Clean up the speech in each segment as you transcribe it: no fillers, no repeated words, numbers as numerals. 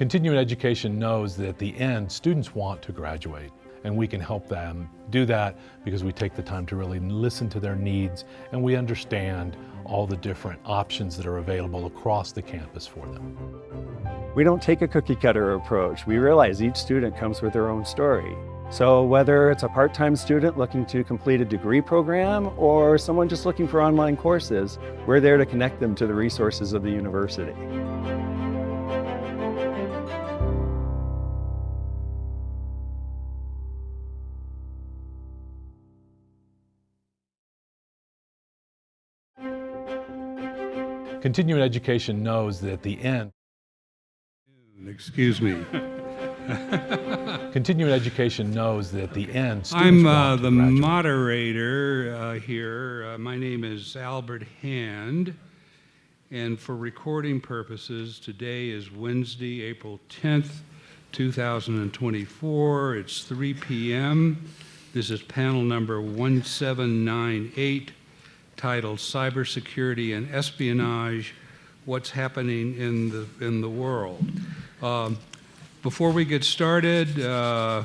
Continuing education knows that at the end, students want to graduate, and we can help them do that because we take the time to really listen to their needs and we understand all the different options that are available across the campus for them. We don't take a cookie cutter approach. We realize each student comes with their own story. So whether it's a part-time student looking to complete a degree program or someone just looking for online courses, we're there to connect them to the resources of the university. Continuing education knows that at the end, Excuse me. continuing education knows that at the end, students I'm want to the graduate. moderator here. My name is Albert Hand, and for recording purposes, today is Wednesday, April 10th, 2024. It's 3 p.m. This is panel number 1798, titled Cybersecurity and Espionage, What's Happening in the World. Before we get started, the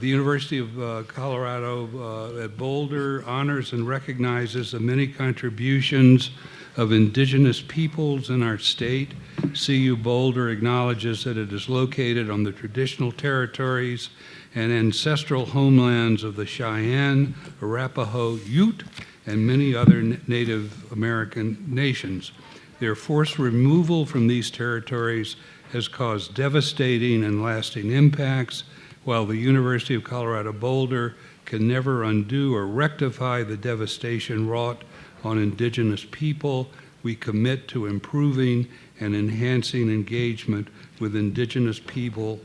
University of Colorado at Boulder honors and recognizes the many contributions of indigenous peoples in our state. CU Boulder acknowledges that it is located on the traditional territories and ancestral homelands of the Cheyenne, Arapaho, Ute, and many other Native American nations. Their forced removal from these territories has caused devastating and lasting impacts, while the University of Colorado Boulder can never undo or rectify the devastation wrought on indigenous people. We commit to improving and enhancing engagement with indigenous people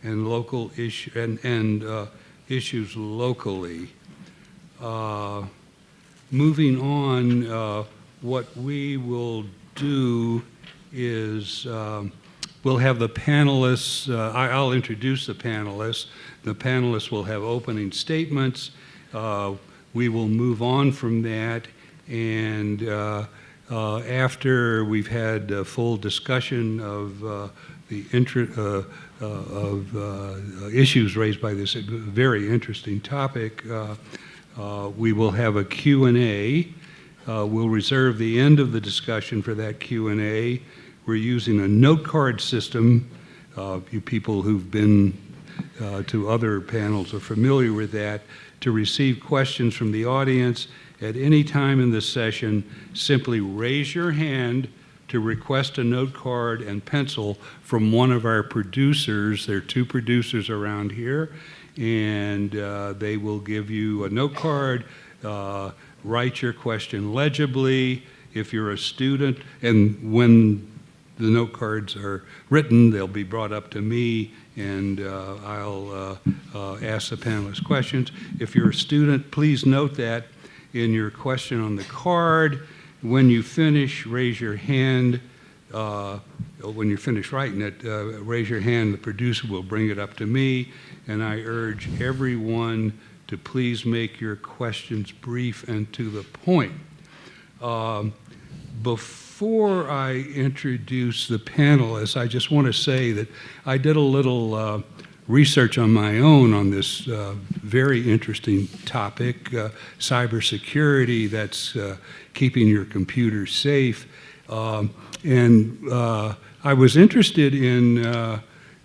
and local issues locally. Moving on, what we will do is we'll have the panelists, I'll introduce the panelists. The panelists will have opening statements. We will move on from that, and after we've had a full discussion of the issues raised by this very interesting topic, we will have a Q&A. We'll reserve the end of the discussion for that Q&A. We're using a note card system. You people who've been to other panels are familiar with that. To receive questions from the audience at any time in this session, simply raise your hand to request a note card and pencil from one of our producers. There are two producers around here, and they will give you a note card. Write your question legibly. If you're a student, and when the note cards are written, they'll be brought up to me, and I'll ask the panelists questions. If you're a student, please note that in your question on the card. When you finish, raise your hand. When you finish writing it, raise your hand. The producer will bring it up to me, and I urge everyone to please make your questions brief and to the point. Before I introduce the panelists, I just want to say that I did a little research on my own on this very interesting topic, cybersecurity, that's keeping your computer safe. And I was interested in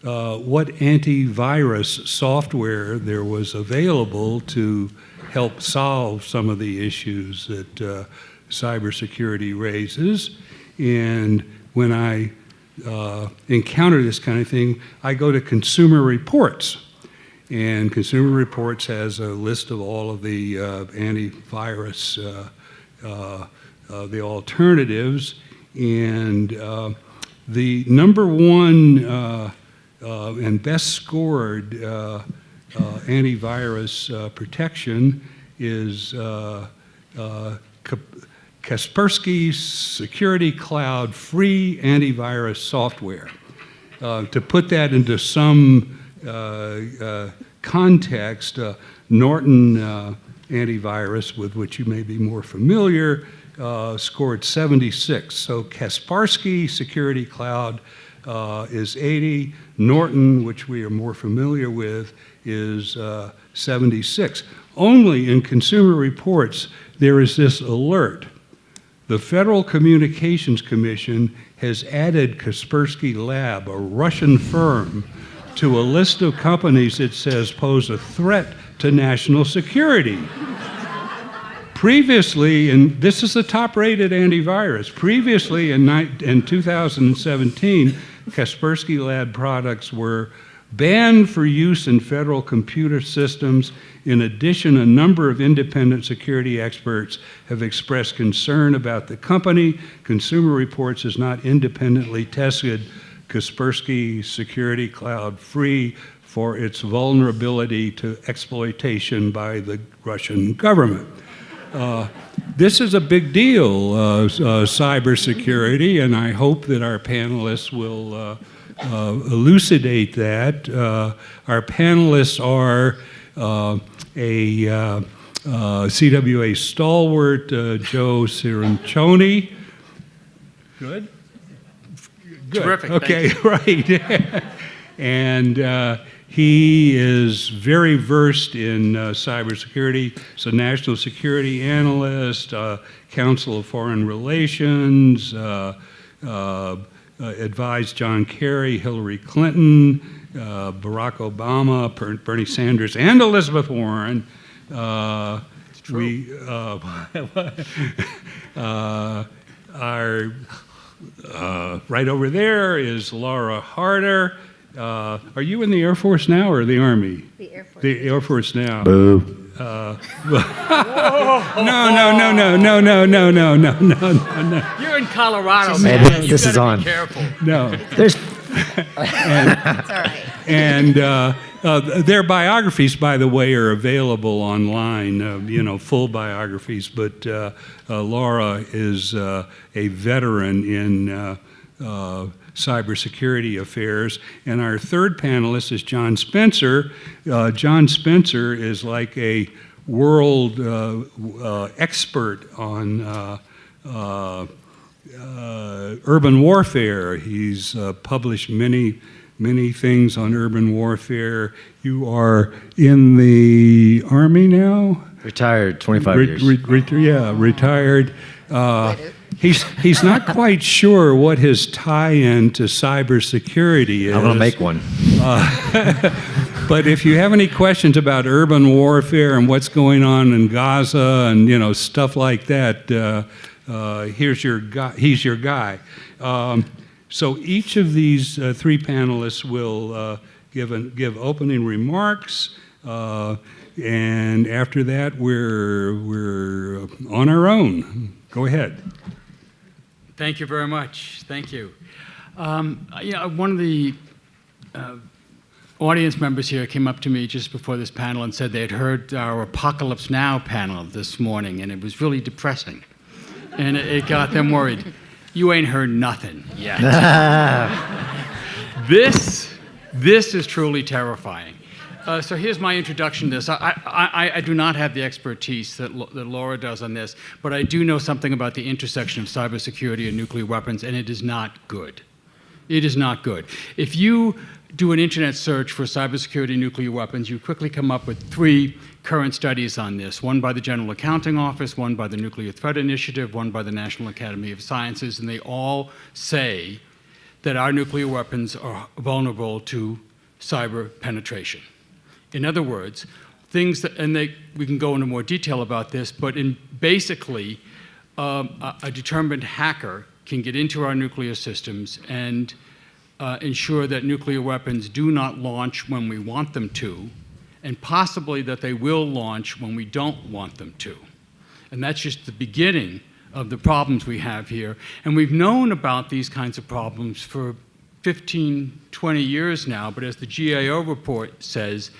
what antivirus software there was available to help solve some of the issues that cybersecurity raises. And when I encounter this kind of thing, I go to Consumer Reports. And Consumer Reports has a list of all of the antivirus, the alternatives. And the number one and best scored antivirus protection is Kaspersky Security Cloud free antivirus software. To put that into some context, Norton antivirus, with which you may be more familiar, scored 76. So Kaspersky Security Cloud is 80. Norton, which we are more familiar with, is 76. Only in Consumer Reports there is this alert. The Federal Communications Commission has added Kaspersky Lab, a Russian firm, to a list of companies it says pose a threat to national security. Previously, and this is the top-rated antivirus, previously in 2017, Kaspersky Lab products were banned for use in federal computer systems. In addition, a number of independent security experts have expressed concern about the company. Consumer Reports has not independently tested Kaspersky Security Cloud Free for its vulnerability to exploitation by the Russian government. This is a big deal, cybersecurity, and I hope that our panelists will elucidate that. Our panelists are a CWA stalwart, Joe Cirincione. Good? Good. Terrific. Okay, right. And he is very versed in cybersecurity. He's a national security analyst, Council of Foreign Relations, advised John Kerry, Hillary Clinton, Barack Obama, Bernie Sanders, and Elizabeth Warren. We are right over there is Laura Harder. Are you in the Air Force now or the Army? The Air Force. The Air Force now. Boo. No. You're in Colorado, Man, man. this is on. Be careful. No. There's That's all right. And their biographies, by the way, are available online, full biographies. But Laura is a veteran in cybersecurity affairs. And our third panelist is John Spencer. John Spencer is like a world expert on urban warfare. He's published many things on urban warfare. You are in the Army now? Retired 25 years. Retired. He's not quite sure what his tie-in to cybersecurity is. I'm going to make one. But if you have any questions about urban warfare and what's going on in Gaza and stuff like that, here's your guy. He's your guy. So each of these three panelists will give opening remarks, and after that we're on our own. Go ahead. Thank you very much. Thank you. One of the audience members here came up to me just before this panel and said they had heard our Apocalypse Now panel this morning, and it was really depressing, and it got them worried. You ain't heard nothing yet. This is truly terrifying. So here's my introduction to this. I do not have the expertise that Laura does on this, but I do know something about the intersection of cybersecurity and nuclear weapons, and it is not good. It is not good. If you do an internet search for cybersecurity and nuclear weapons, you quickly come up with 3 current studies on this, one by the General Accounting Office, one by the Nuclear Threat Initiative, one by the National Academy of Sciences, and they all say that our nuclear weapons are vulnerable to cyber penetration. In other words, things that, we can go into more detail about this, but basically, a determined hacker can get into our nuclear systems and ensure that nuclear weapons do not launch when we want them to, and possibly that they will launch when we don't want them to. And that's just the beginning of the problems we have here. And we've known about these kinds of problems for 15, 20 years now, but as the GAO report says,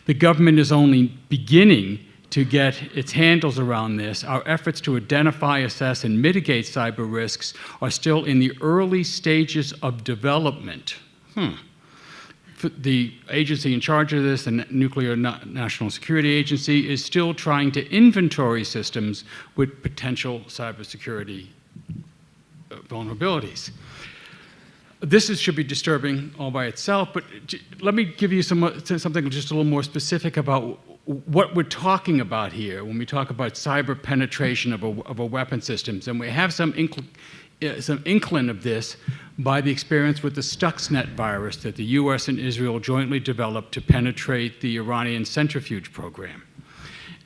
the government is only beginning to get its handles around this. Our efforts to identify, assess, and mitigate cyber risks are still in the early stages of development. The agency in charge of this, the Nuclear National Security Agency, is still trying to inventory systems with potential cybersecurity vulnerabilities. should be disturbing all by itself, but let me give you something just a little more specific about what we're talking about here when we talk about cyber penetration of a weapon systems. And we have some inkling of this by the experience with the Stuxnet virus that the US and Israel jointly developed to penetrate the Iranian centrifuge program.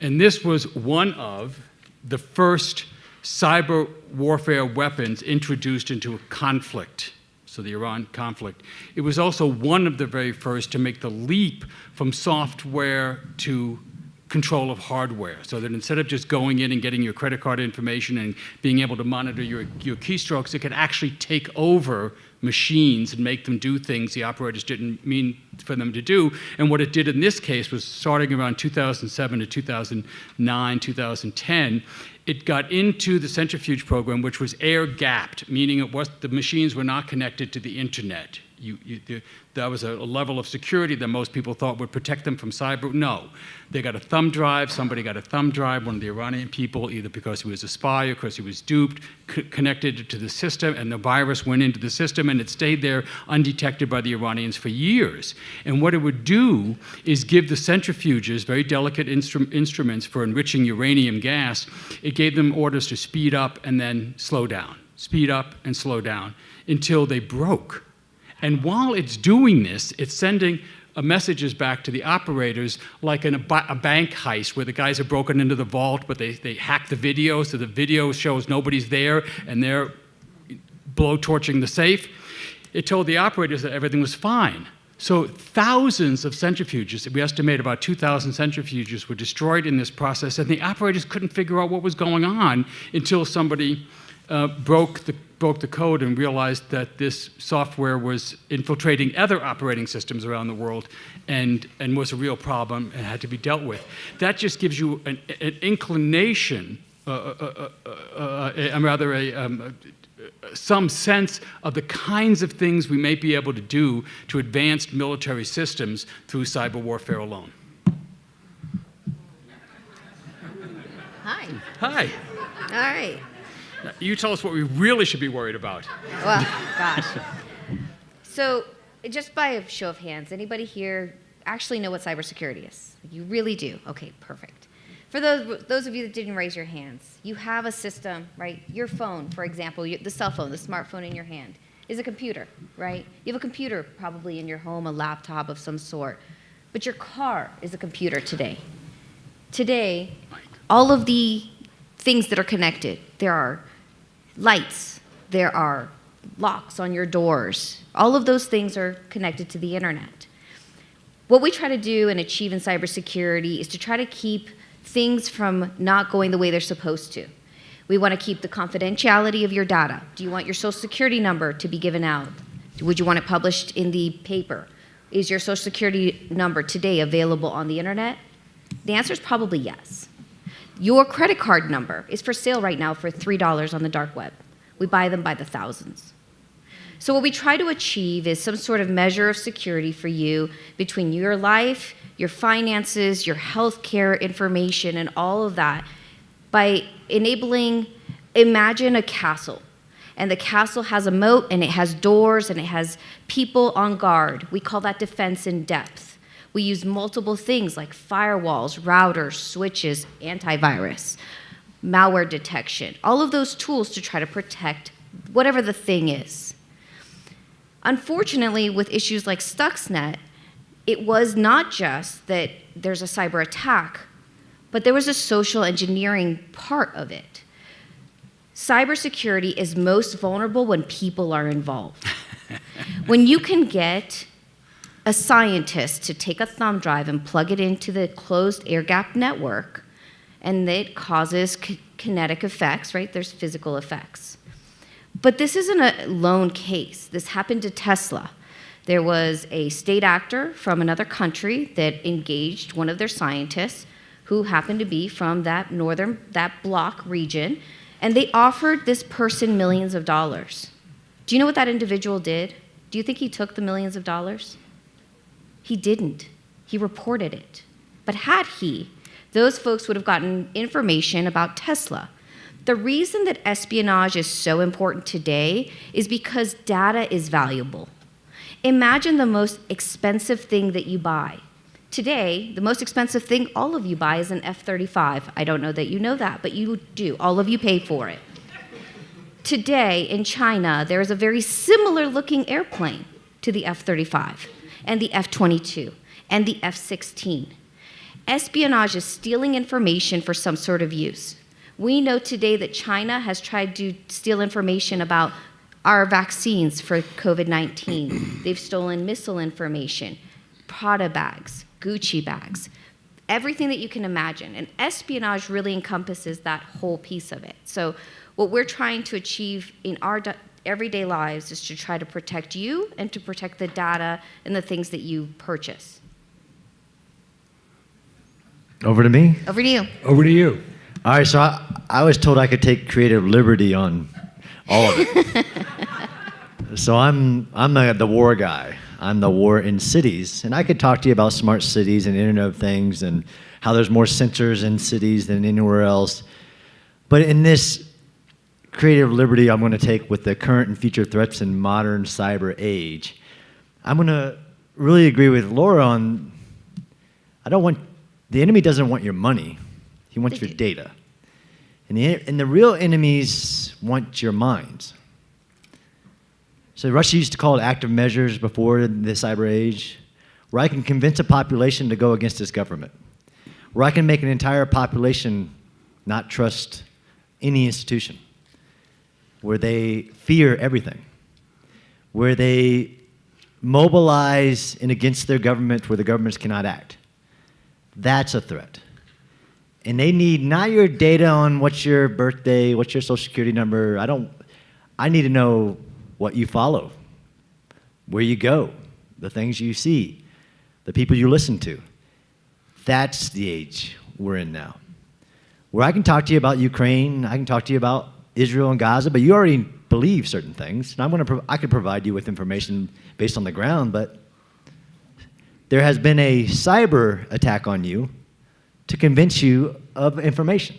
And this was one of the first cyber warfare weapons introduced into a conflict. So the Iran conflict. It was also one of the very first to make the leap from software to control of hardware, so that instead of just going in and getting your credit card information and being able to monitor your keystrokes, it could actually take over machines and make them do things the operators didn't mean for them to do. And what it did in this case was, starting around 2007 to 2009, 2010, it got into the centrifuge program, which was air-gapped, meaning the machines were not connected to the internet. That was a level of security that most people thought would protect them from cyber. No. They got a thumb drive. Somebody got a thumb drive, one of the Iranian people, either because he was a spy or because he was duped, connected to the system, and the virus went into the system, and it stayed there undetected by the Iranians for years. And what it would do is give the centrifuges, very delicate instruments for enriching uranium gas, it gave them orders to speed up and then slow down, speed up and slow down, until they broke. And while it's doing this, it's sending messages back to the operators like in a bank heist where the guys have broken into the vault, but they hack the video, so the video shows nobody's there and they're blowtorching the safe. It told the operators that everything was fine. So thousands of centrifuges, we estimate about 2,000 centrifuges, were destroyed in this process, and the operators couldn't figure out what was going on until somebody broke the code and realized that this software was infiltrating other operating systems around the world and was a real problem and had to be dealt with. That just gives you an inclination, some sense of the kinds of things we may be able to do to advanced military systems through cyber warfare alone. Hi. Hi. All right. You tell us what we really should be worried about. Well, gosh. So, just by a show of hands, anybody here actually know what cybersecurity is? You really do? Okay, perfect. For those of you that didn't raise your hands, you have a system, right? Your phone, for example, the cell phone, the smartphone in your hand, is a computer, right? You have a computer probably in your home, a laptop of some sort. But your car is a computer today. Today, all of the things that are connected, there are lights, there are locks on your doors. All of those things are connected to the internet. What we try to do and achieve in cybersecurity is to try to keep things from not going the way they're supposed to. We want to keep the confidentiality of your data. Do you want your social security number to be given out? Would you want it published in the paper? Is your social security number today available on the internet? The answer is probably yes. Your credit card number is for sale right now for $3 on the dark web. We buy them by the thousands. So what we try to achieve is some sort of measure of security for you between your life, your finances, your healthcare information, and all of that by enabling, imagine a castle. And the castle has a moat, and it has doors, and it has people on guard. We call that defense in depth. We use multiple things like firewalls, routers, switches, antivirus, malware detection, all of those tools to try to protect whatever the thing is. Unfortunately, with issues like Stuxnet, it was not just that there's a cyber attack, but there was a social engineering part of it. Cybersecurity is most vulnerable when people are involved. When you can get a scientist to take a thumb drive and plug it into the closed air-gapped network, and it causes kinetic effects, right? There's physical effects. But this isn't a lone case. This happened to Tesla. There was a state actor from another country that engaged one of their scientists who happened to be from that block region, and they offered this person millions of dollars. Do you know what that individual did? Do you think he took the millions of dollars? He didn't. He reported it. But had he, those folks would have gotten information about Tesla. The reason that espionage is so important today is because data is valuable. Imagine the most expensive thing that you buy. Today, the most expensive thing all of you buy is an F-35. I don't know that you know that, but you do. All of you pay for it. Today, in China, there is a very similar looking airplane to the F-35 and the F-22 and the F-16. Espionage is stealing information for some sort of use. We know today that China has tried to steal information about our vaccines for COVID-19. They've stolen missile information, Prada bags, Gucci bags, everything that you can imagine. And espionage really encompasses that whole piece of it. So what we're trying to achieve in our everyday lives is to try to protect you and to protect the data and the things that you purchase. Over to me? Over to you. Over to you. All right, so I was told I could take creative liberty on all of it. So I'm the war guy. I'm the war in cities. And I could talk to you about smart cities and Internet of Things and how there's more sensors in cities than anywhere else. But in this creative liberty I'm going to take with the current and future threats in modern cyber age, I'm going to really agree with Laura on, the enemy doesn't want your money. He wants your data. And the real enemies want your minds. So Russia used to call it active measures before the cyber age, where I can convince a population to go against its government, where I can make an entire population not trust any institution, where they fear everything, where they mobilize in against their government where the governments cannot act. That's a threat. And they need not your data on what's your birthday, what's your social security number. I need to know what you follow, where you go, the things you see, the people you listen to. That's the age we're in now. Where I can talk to you about Ukraine, I can talk to you about Israel and Gaza, but you already believe certain things. And I could provide you with information based on the ground, but there has been a cyber attack on you to convince you of information.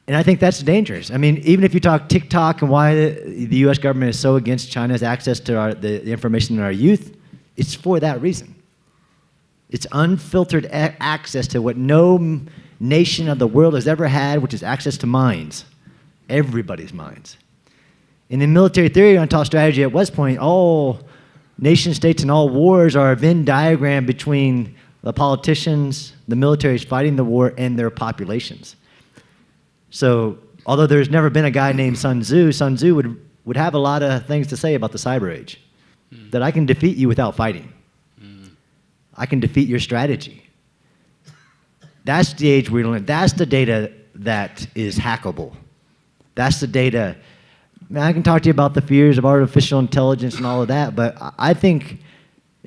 And I think that's dangerous. I mean, even if you talk TikTok and why the US government is so against China's access to the information in our youth, it's for that reason. It's unfiltered access to what no nation of the world has ever had, which is access to minds, everybody's minds. And in military theory on top strategy at West Point, all nation states and all wars are a Venn diagram between the politicians, the militaries fighting the war, and their populations. So, although there's never been a guy named Sun Tzu would have a lot of things to say about the cyber age. That I can defeat you without fighting. I can defeat your strategy. That's the age we're in. That's the data that is hackable. That's the data. Man, I can talk to you about the fears of artificial intelligence and all of that, but I think,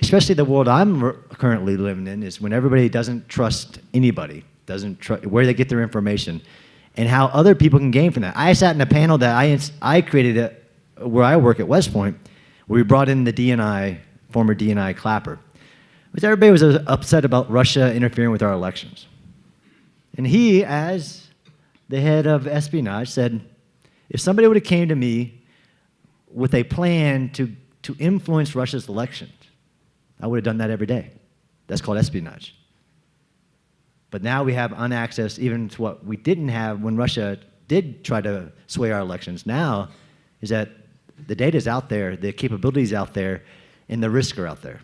especially the world I'm currently living in, is when everybody doesn't trust anybody, doesn't trust where they get their information, and how other people can gain from that. I sat in a panel that I created where I work at West Point, where we brought in the DNI, former DNI Clapper, because everybody was upset about Russia interfering with our elections. And he, as the head of espionage, said, if somebody would have came to me with a plan to influence Russia's elections, I would have done that every day. That's called espionage. But now we have unaccess even to what we didn't have when Russia did try to sway our elections. Now is that the data is out there, the capabilities out there, and the risks are out there.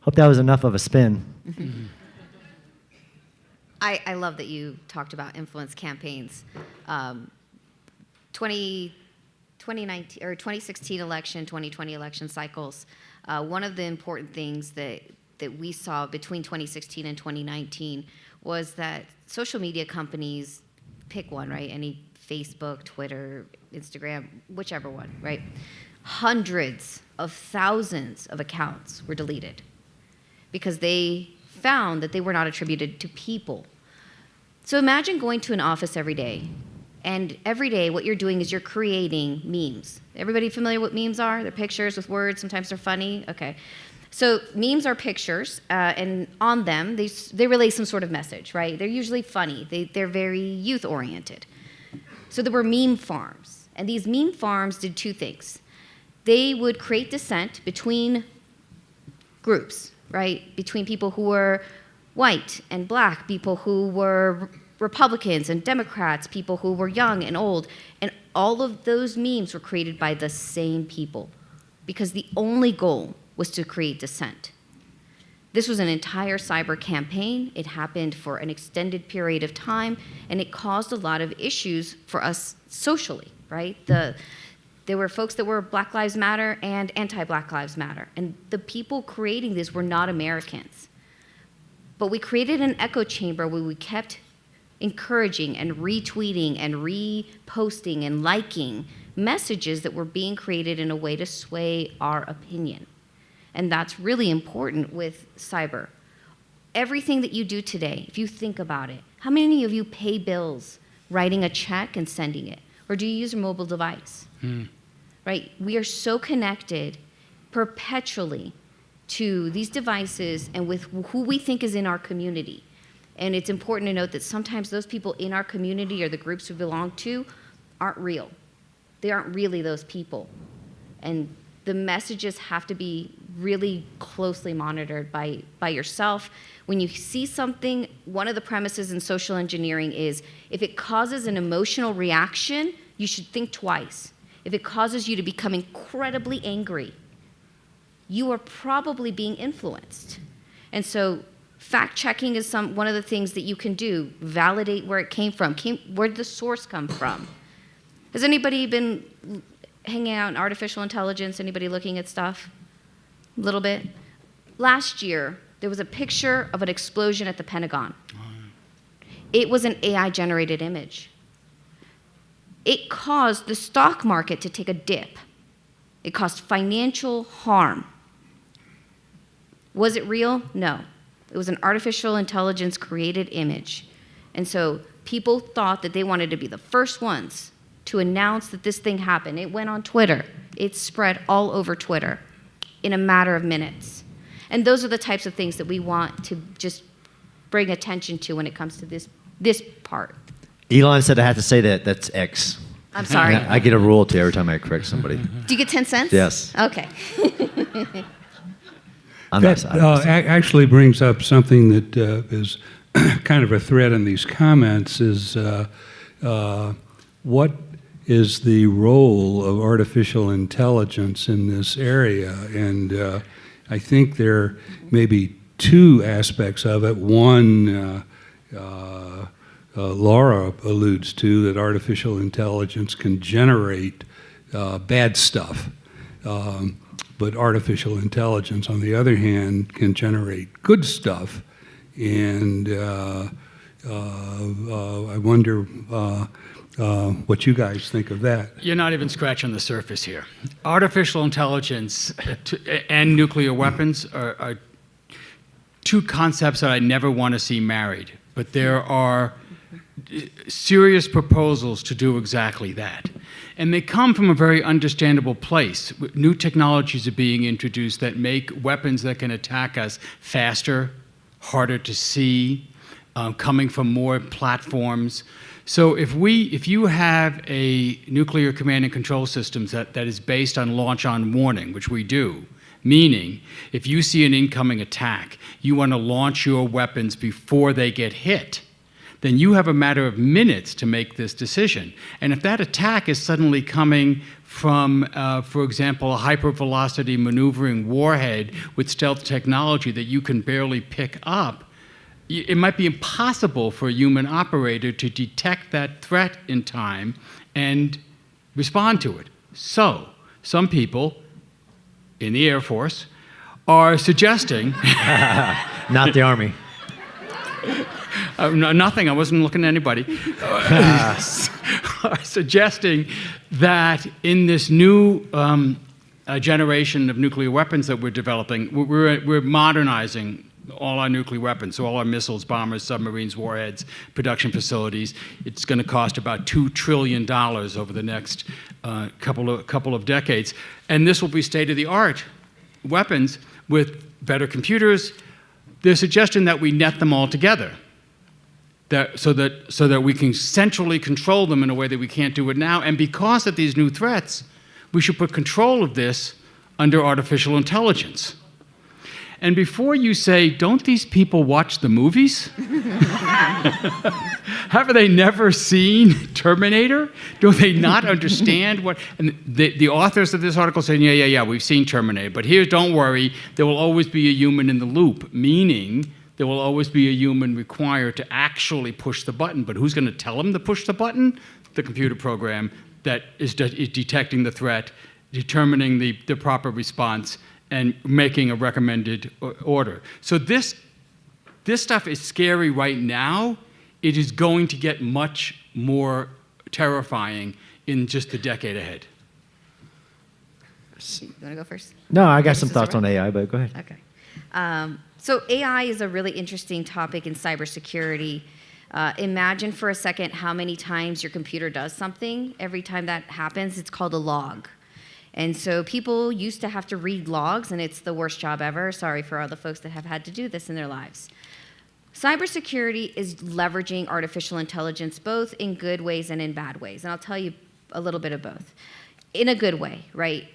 Hope that was enough of a spin. I love that you talked about influence campaigns. 2019 or 2016 election, 2020 election cycles. One of the important things that we saw between 2016 and 2019 was that social media companies, pick one, right? Any Facebook, Twitter, Instagram, whichever one, right? Hundreds of thousands of accounts were deleted because they found that they were not attributed to people. So imagine going to an office every day, and every day what you're doing is you're creating memes. Everybody familiar with what memes are? They're pictures with words. Sometimes they're funny. Okay. So memes are pictures, and on them, they relay some sort of message, right? They're usually funny. They're very youth-oriented. So there were meme farms, and these meme farms did two things. They would create dissent between groups, right? Between people who were white and black, people who were Republicans and Democrats, people who were young and old, and all of those memes were created by the same people because the only goal was to create dissent. This was an entire cyber campaign. It happened for an extended period of time, and it caused a lot of issues for us socially, right? There were folks that were Black Lives Matter and anti-Black Lives Matter, and the people creating this were not Americans. But we created an echo chamber where we kept encouraging and retweeting and reposting and liking messages that were being created in a way to sway our opinion. And that's really important with cyber. Everything that you do today, if you think about it, how many of you pay bills writing a check and sending it? Or do you use your mobile device? Right? We are so connected perpetually to these devices and with who we think is in our community. And it's important to note that sometimes those people in our community or the groups we belong to aren't real. They aren't really those people. And the messages have to be really closely monitored by yourself. When you see something, one of the premises in social engineering is if it causes an emotional reaction, you should think twice. If it causes you to become incredibly angry, you are probably being influenced. And so fact-checking is one of the things that you can do. Validate where it came from. Where did the source come from? Has anybody been hanging out in artificial intelligence? Anybody looking at stuff? A little bit? Last year, there was a picture of an explosion at the Pentagon. It was an AI-generated image. It caused the stock market to take a dip. It caused financial harm. Was it real? No. It was an artificial intelligence created image. And so people thought that they wanted to be the first ones to announce that this thing happened. It went on Twitter. It spread all over Twitter in a matter of minutes. And those are the types of things that we want to just bring attention to when it comes to this part. Elon said I had to say that. That's X. I'm sorry. I get a royalty every time I correct somebody. Do you get 10 cents? Yes. Okay. That actually brings up something that is kind of a thread in these comments is what is the role of artificial intelligence in this area? And I think there may be two aspects of it. One, Laura alludes to, that artificial intelligence can generate bad stuff. But artificial intelligence, on the other hand, can generate good stuff. And I wonder what you guys think of that. You're not even scratching the surface here. Artificial intelligence and nuclear weapons are two concepts that I never want to see married. But there are serious proposals to do exactly that. And they come from a very understandable place. New technologies are being introduced that make weapons that can attack us faster, harder to see, coming from more platforms. So if you have a nuclear command and control system that is based on launch on warning, which we do, meaning if you see an incoming attack, you want to launch your weapons before they get hit, then you have a matter of minutes to make this decision. And if that attack is suddenly coming from, for example, a hypervelocity maneuvering warhead with stealth technology that you can barely pick up, it might be impossible for a human operator to detect that threat in time and respond to it. So, some people in the Air Force are suggesting... Not the Army. Nothing, I wasn't looking at anybody. Suggesting that in this new generation of nuclear weapons that we're developing, we're modernizing all our nuclear weapons, so all our missiles, bombers, submarines, warheads, production facilities. It's going to cost about $2 trillion over the next couple of decades. And this will be state-of-the-art weapons with better computers. There's a suggestion that we net them all together, so that we can centrally control them in a way that we can't do it now. And because of these new threats, we should put control of this under artificial intelligence. And before you say, don't these people watch the movies? Have they never seen Terminator? Do they not understand what? And the authors of this article saying, yeah, we've seen Terminator, but here, don't worry, there will always be a human in the loop, meaning there will always be a human required to actually push the button. But who's going to tell them to push the button? The computer program that is detecting the threat, determining the proper response, and making a recommended order. So this stuff is scary right now. It is going to get much more terrifying in just the decade ahead. You want to go first? No, I got some thoughts on AI, but go ahead. Okay. So AI is a really interesting topic in cybersecurity. Imagine for a second how many times your computer does something. Every time that happens, it's called a log. And so people used to have to read logs, and it's the worst job ever. Sorry for all the folks that have had to do this in their lives. Cybersecurity is leveraging artificial intelligence both in good ways and in bad ways. And I'll tell you a little bit of both. In a good way, right?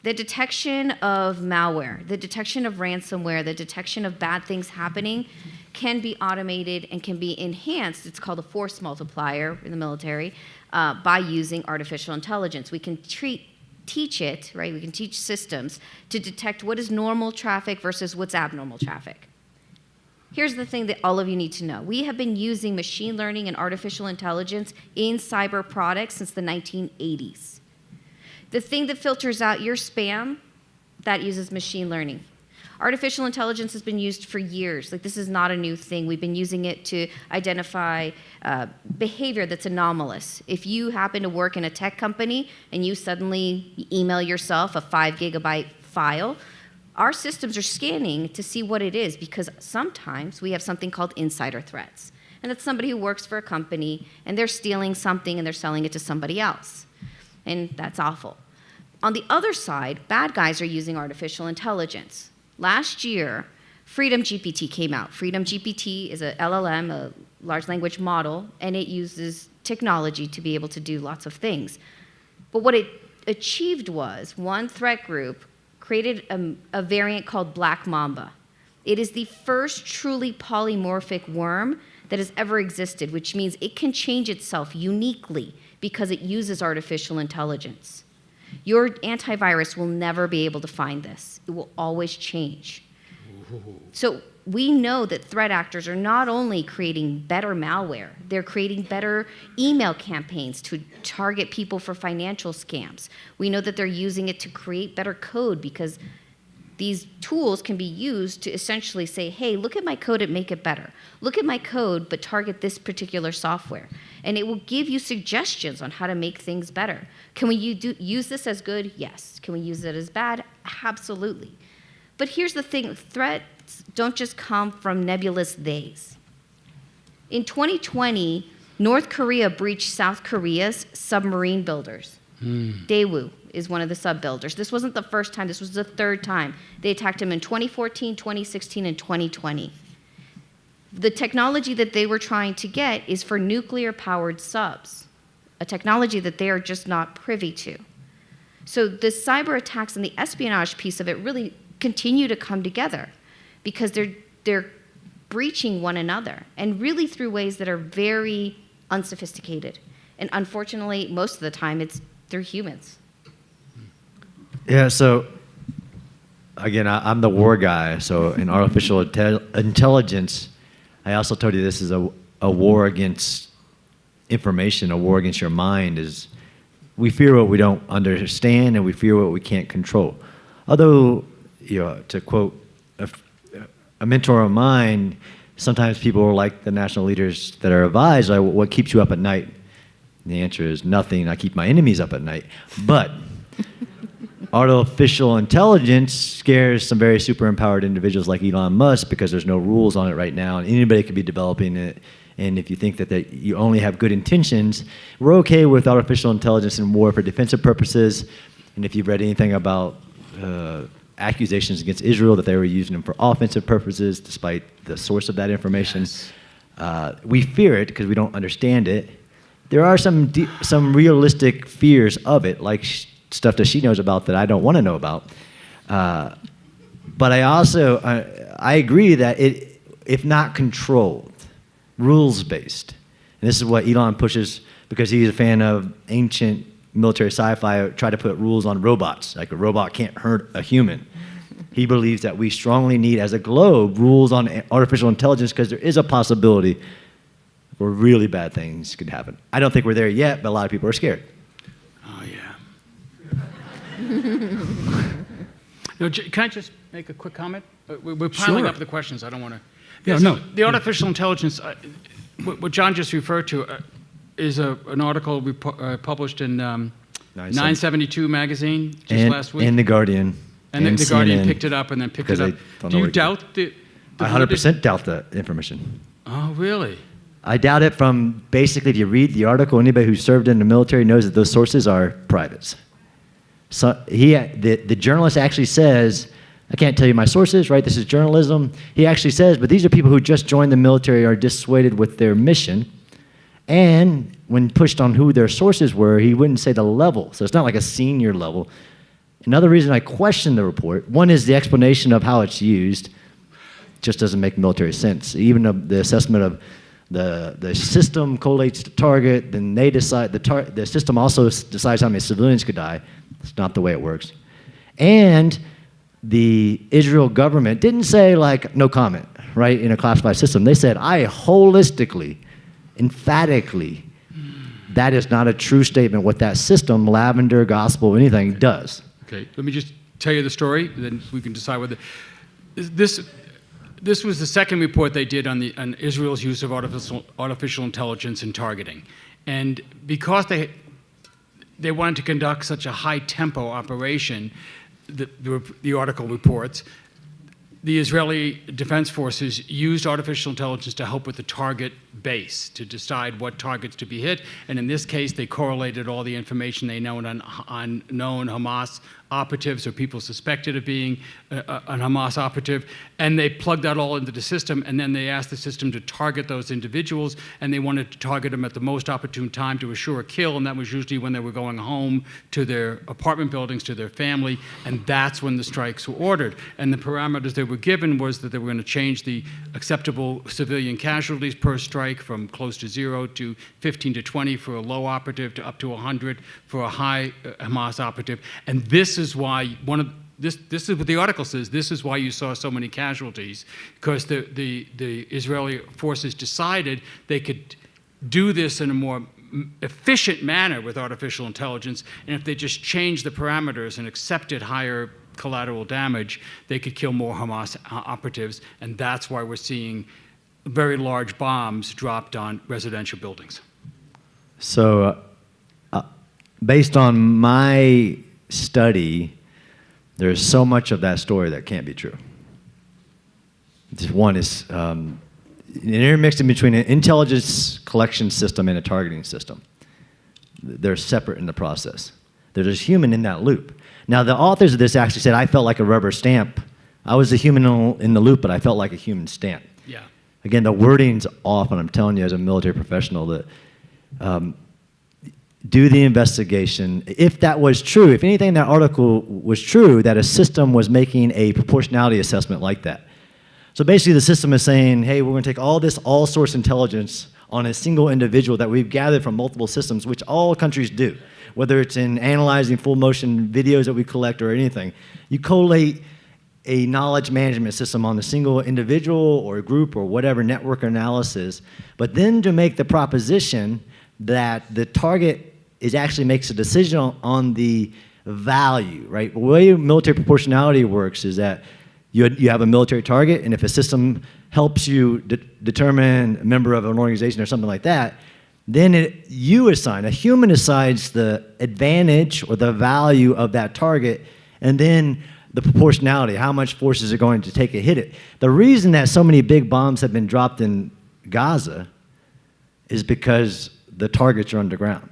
The detection of malware, the detection of ransomware, the detection of bad things happening can be automated and can be enhanced. It's called a force multiplier in the military by using artificial intelligence. We can teach it, right? We can teach systems to detect what is normal traffic versus what's abnormal traffic. Here's the thing that all of you need to know. We have been using machine learning and artificial intelligence in cyber products since the 1980s. The thing that filters out your spam, that uses machine learning. Artificial intelligence has been used for years. Like, this is not a new thing. We've been using it to identify behavior that's anomalous. If you happen to work in a tech company and you suddenly email yourself a 5 gigabyte file, our systems are scanning to see what it is, because sometimes we have something called insider threats. And it's somebody who works for a company and they're stealing something and they're selling it to somebody else. And that's awful. On the other side, bad guys are using artificial intelligence. Last year, Freedom GPT came out. Freedom GPT is a LLM, a large language model, and it uses technology to be able to do lots of things. But what it achieved was one threat group created a variant called Black Mamba. It is the first truly polymorphic worm that has ever existed, which means it can change itself uniquely because it uses artificial intelligence. Your antivirus will never be able to find this. It will always change. So we know that threat actors are not only creating better malware, they're creating better email campaigns to target people for financial scams. We know that they're using it to create better code, because these tools can be used to essentially say, hey, look at my code and make it better. Look at my code, but target this particular software. And it will give you suggestions on how to make things better. Can we use this as good? Yes. Can we use it as bad? Absolutely. But here's the thing, threats don't just come from nebulous theys. In 2020, North Korea breached South Korea's submarine builders. Daewoo is one of the sub-builders. This wasn't the first time, this was the third time. They attacked him in 2014, 2016, and 2020. The technology that they were trying to get is for nuclear-powered subs, a technology that they are just not privy to. So the cyber attacks and the espionage piece of it really continue to come together, because they're breaching one another, and really through ways that are very unsophisticated. And unfortunately, most of the time, it's through humans. Yeah, so again, I'm the war guy. So in artificial intelligence, I also told you this is a war against information, a war against your mind. Is we fear what we don't understand, and we fear what we can't control. Although, to quote a mentor of mine, sometimes people are like the national leaders that are advised, like, what keeps you up at night? And the answer is nothing. I keep my enemies up at night. But artificial intelligence scares some very super empowered individuals like Elon Musk, because there's no rules on it right now, and anybody could be developing it. And if you think that you only have good intentions, we're okay with artificial intelligence in war for defensive purposes. And if you've read anything about accusations against Israel that they were using them for offensive purposes, despite the source of that information. Yes. We fear it because we don't understand it. There are some realistic fears of it, like stuff that she knows about that I don't want to know about. But I also I agree that it, if not controlled, rules-based, and this is what Elon pushes because he's a fan of ancient military sci-fi, try to put rules on robots, like a robot can't hurt a human. He believes that we strongly need, as a globe, rules on artificial intelligence because there is a possibility where really bad things could happen. I don't think we're there yet, but a lot of people are scared. Oh, yeah. No, can I just make a quick comment? We're piling Sure. up the questions. I don't want to. Yeah, no. The artificial intelligence, what John just referred to, is an article published in 972 magazine just last week. And The Guardian. And the CNN, Guardian picked it up and then picked it because up. they don't Do know you where to go. doubt the I 100% doubt the information. Oh, really? I doubt it from basically, if you read the article, anybody who served in the military knows that those sources are privates. So the journalist actually says, I can't tell you my sources, right? This is journalism. He actually says, but these are people who just joined the military, are dissuaded with their mission. And when pushed on who their sources were, he wouldn't say the level. So it's not like a senior level. Another reason I question the report, one is the explanation of how it's used just doesn't make military sense. Even the assessment of the system collates the target, then they decide, the system also decides how many civilians could die. It's not the way it works. And the Israel government didn't say like, no comment, right, in a classified system. They said, I holistically, emphatically, that is not a true statement what that system, Lavender, Gospel, anything, does. Okay, let me just tell you the story, then we can decide whether this was the second report they did on Israel's use of artificial intelligence in targeting, and because they wanted to conduct such a high tempo operation, the article reports, the Israeli Defense Forces used artificial intelligence to help with the target base, to decide what targets to be hit. And in this case, they correlated all the information they know on known Hamas operatives or people suspected of being a Hamas operative, and they plugged that all into the system, and then they asked the system to target those individuals, and they wanted to target them at the most opportune time to assure a kill, and that was usually when they were going home to their apartment buildings, to their family, and that's when the strikes were ordered. And the parameters they were given was that they were going to change the acceptable civilian casualties per strike from close to 0 to 15 to 20 for a low operative to up to 100 for a high Hamas operative. And this is why this is what the article says. This is why you saw so many casualties, because the Israeli forces decided they could do this in a more efficient manner with artificial intelligence, and if they just changed the parameters and accepted higher collateral damage, they could kill more Hamas operatives, and that's why we're seeing very large bombs dropped on residential buildings. So, based on my study, there's so much of that story that can't be true. Just one is intermixed in between an intelligence collection system and a targeting system. They're separate in the process. There's a human in that loop. Now, the authors of this actually said, I felt like a rubber stamp. I was a human in the loop, but I felt like a human stamp. Yeah. Again, the wording's off, and I'm telling you as a military professional that do the investigation. If that was true, if anything in that article was true, that a system was making a proportionality assessment like that. So basically the system is saying, hey, we're going to take all this all-source intelligence on a single individual that we've gathered from multiple systems, which all countries do, whether it's in analyzing full-motion videos that we collect or anything. You collate a knowledge management system on a single individual or group or whatever network analysis, but then to make the proposition that the target actually makes a decision on the value, right? The way military proportionality works is that you have a military target, and if a system helps you determine a member of an organization or something like that, then a human assigns the advantage or the value of that target, and then the proportionality, how much force is it going to take to hit it. The reason that so many big bombs have been dropped in Gaza is because the targets are underground.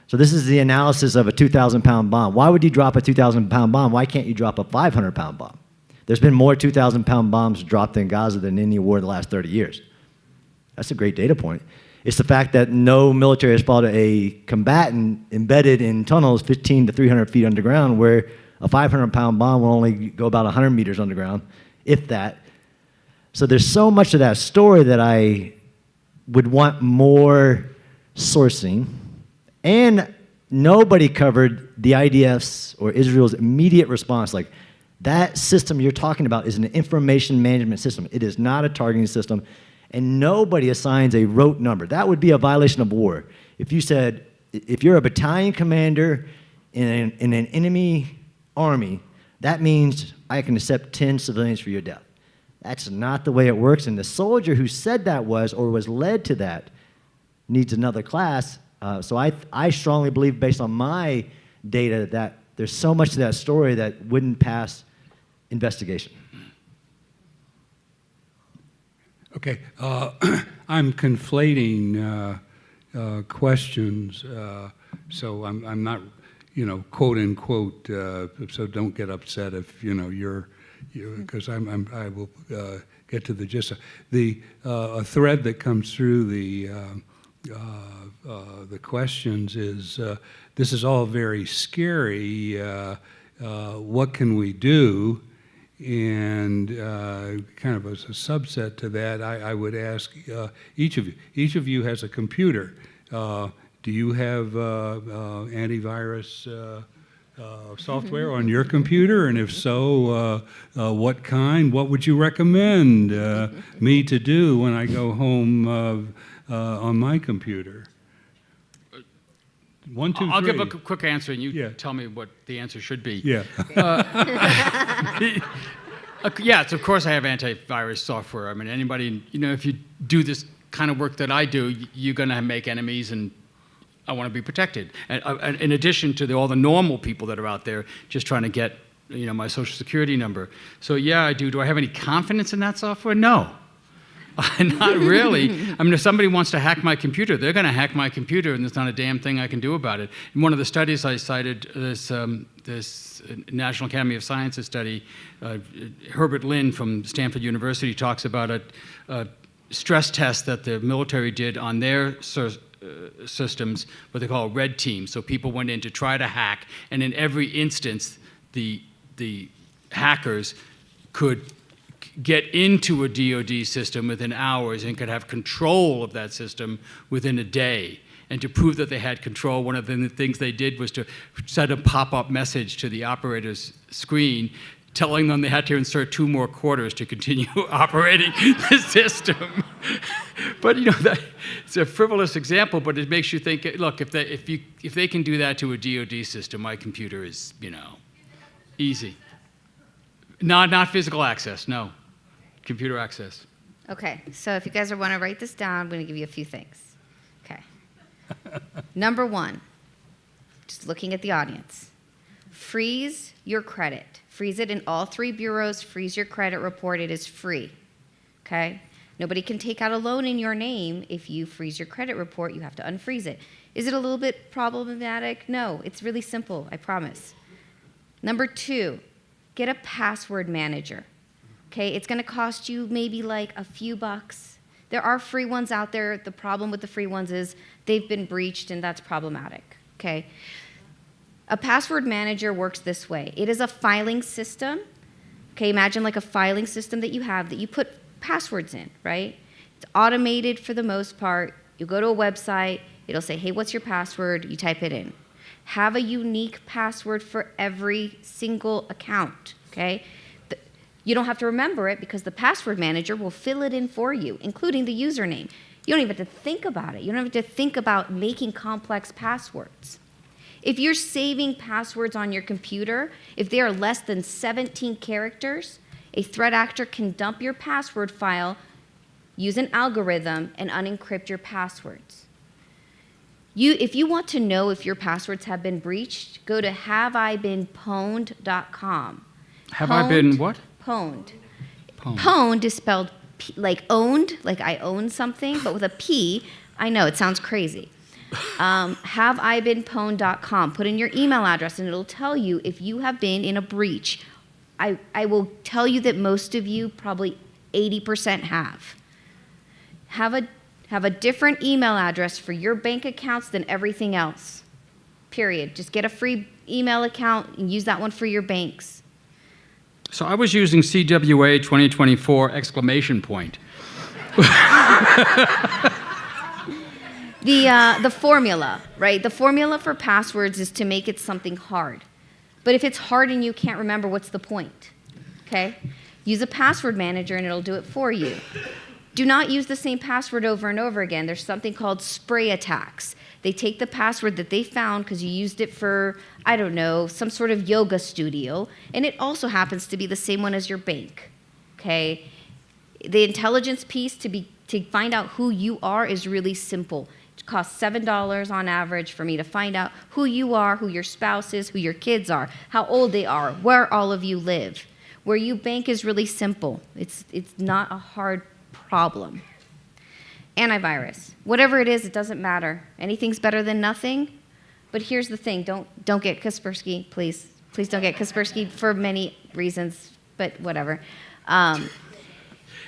So this is the analysis of a 2,000-pound bomb. Why would you drop a 2,000-pound bomb? Why can't you drop a 500-pound bomb? There's been more 2,000-pound bombs dropped in Gaza than any war in the last 30 years. That's a great data point. It's the fact that no military has spotted a combatant embedded in tunnels 15 to 300 feet underground, where a 500-pound bomb will only go about 100 meters underground, if that. So there's so much of that story that I would want more sourcing. And nobody covered the IDF's or Israel's immediate response. Like, that system you're talking about is an information management system. It is not a targeting system. And nobody assigns a rote number. That would be a violation of war. If you said, if you're a battalion commander in an enemy army, that means I can accept 10 civilians for your death. That's not the way it works. And the soldier who said that was, or was led to that, needs another class. So I strongly believe, based on my data, that there's so much to that story that wouldn't pass investigation. Okay, I'm conflating questions, so I'm not, quote unquote. So don't get upset if you're, because I will get to the gist. A thread that comes through the questions is this is all very scary. What can we do? And kind of as a subset to that, I would ask each of you has a computer. Do you have antivirus software on your computer? And if so, what kind? What would you recommend me to do when I go home on my computer? 1, 2, 3. I'll give a quick answer, and you Yeah. tell me what the answer should be. Yeah. Yes, of course I have antivirus software. I mean, anybody, if you do this kind of work that I do, you're going to make enemies, and I want to be protected. And in addition to all the normal people that are out there just trying to get, my social security number. So yeah, I do. Do I have any confidence in that software? No. Not really. I mean, if somebody wants to hack my computer, they're going to hack my computer, and there's not a damn thing I can do about it. In one of the studies I cited, this National Academy of Sciences study, Herbert Lin from Stanford University talks about a stress test that the military did on their systems, what they call red team. So people went in to try to hack, and in every instance, the hackers could get into a DoD system within hours and could have control of that system within a day. And to prove that they had control, one of the things they did was to set a pop-up message to the operator's screen telling them they had to insert 2 more quarters to continue operating the system. But that it's a frivolous example, but it makes you think, look, if they can do that to a DoD system, my computer is, easy. Not physical access, no. Computer access. Okay, so if you guys want to write this down, I'm going to give you a few things. Okay. Number 1, just looking at the audience. Freeze your credit. Freeze it in all 3 bureaus. Freeze your credit report. It is free. Okay? Nobody can take out a loan in your name. If you freeze your credit report, you have to unfreeze it. Is it a little bit problematic? No, it's really simple, I promise. Number 2, get a password manager. Okay, it's going to cost you maybe like a few bucks. There are free ones out there. The problem with the free ones is they've been breached, and that's problematic. Okay, a password manager works this way. It is a filing system. Okay, imagine like a filing system that you put passwords in, right? It's automated for the most part. You go to a website, it'll say, hey, what's your password? You type it in. Have a unique password for every single account, okay? You don't have to remember it because the password manager will fill it in for you, including the username. You don't even have to think about it. You don't have to think about making complex passwords. If you're saving passwords on your computer, if they are less than 17 characters, a threat actor can dump your password file, use an algorithm, and unencrypt your passwords. If you want to know if your passwords have been breached, go to haveibeenpwned.com. Have I been what? Pwned. Pwned is spelled like owned, like I own something, but with a P. I know, it sounds crazy. Haveibeenpwned.com. Put in your email address, and it'll tell you if you have been in a breach. I will tell you that most of you, probably 80%, have. Have a have a different email address for your bank accounts than everything else. Period. Just get a free email account and use that one for your banks. So I was using CWA 2024 exclamation point. The formula, right? The formula for passwords is to make it something hard. But if it's hard and you can't remember, what's the point? Okay? Use a password manager and it'll do it for you. Do not use the same password over and over again. There's something called spray attacks. They take the password that they found because you used it for, I don't know, some sort of yoga studio, and it also happens to be the same one as your bank. Okay? The intelligence piece to find out who you are is really simple. It costs $7 on average for me to find out who you are, who your spouse is, who your kids are, how old they are, where all of you live. Where you bank is really simple. It's not a hard problem. Antivirus. Whatever it is, it doesn't matter. Anything's better than nothing. But here's the thing. Don't get Kaspersky, please. Please don't get Kaspersky for many reasons, but whatever.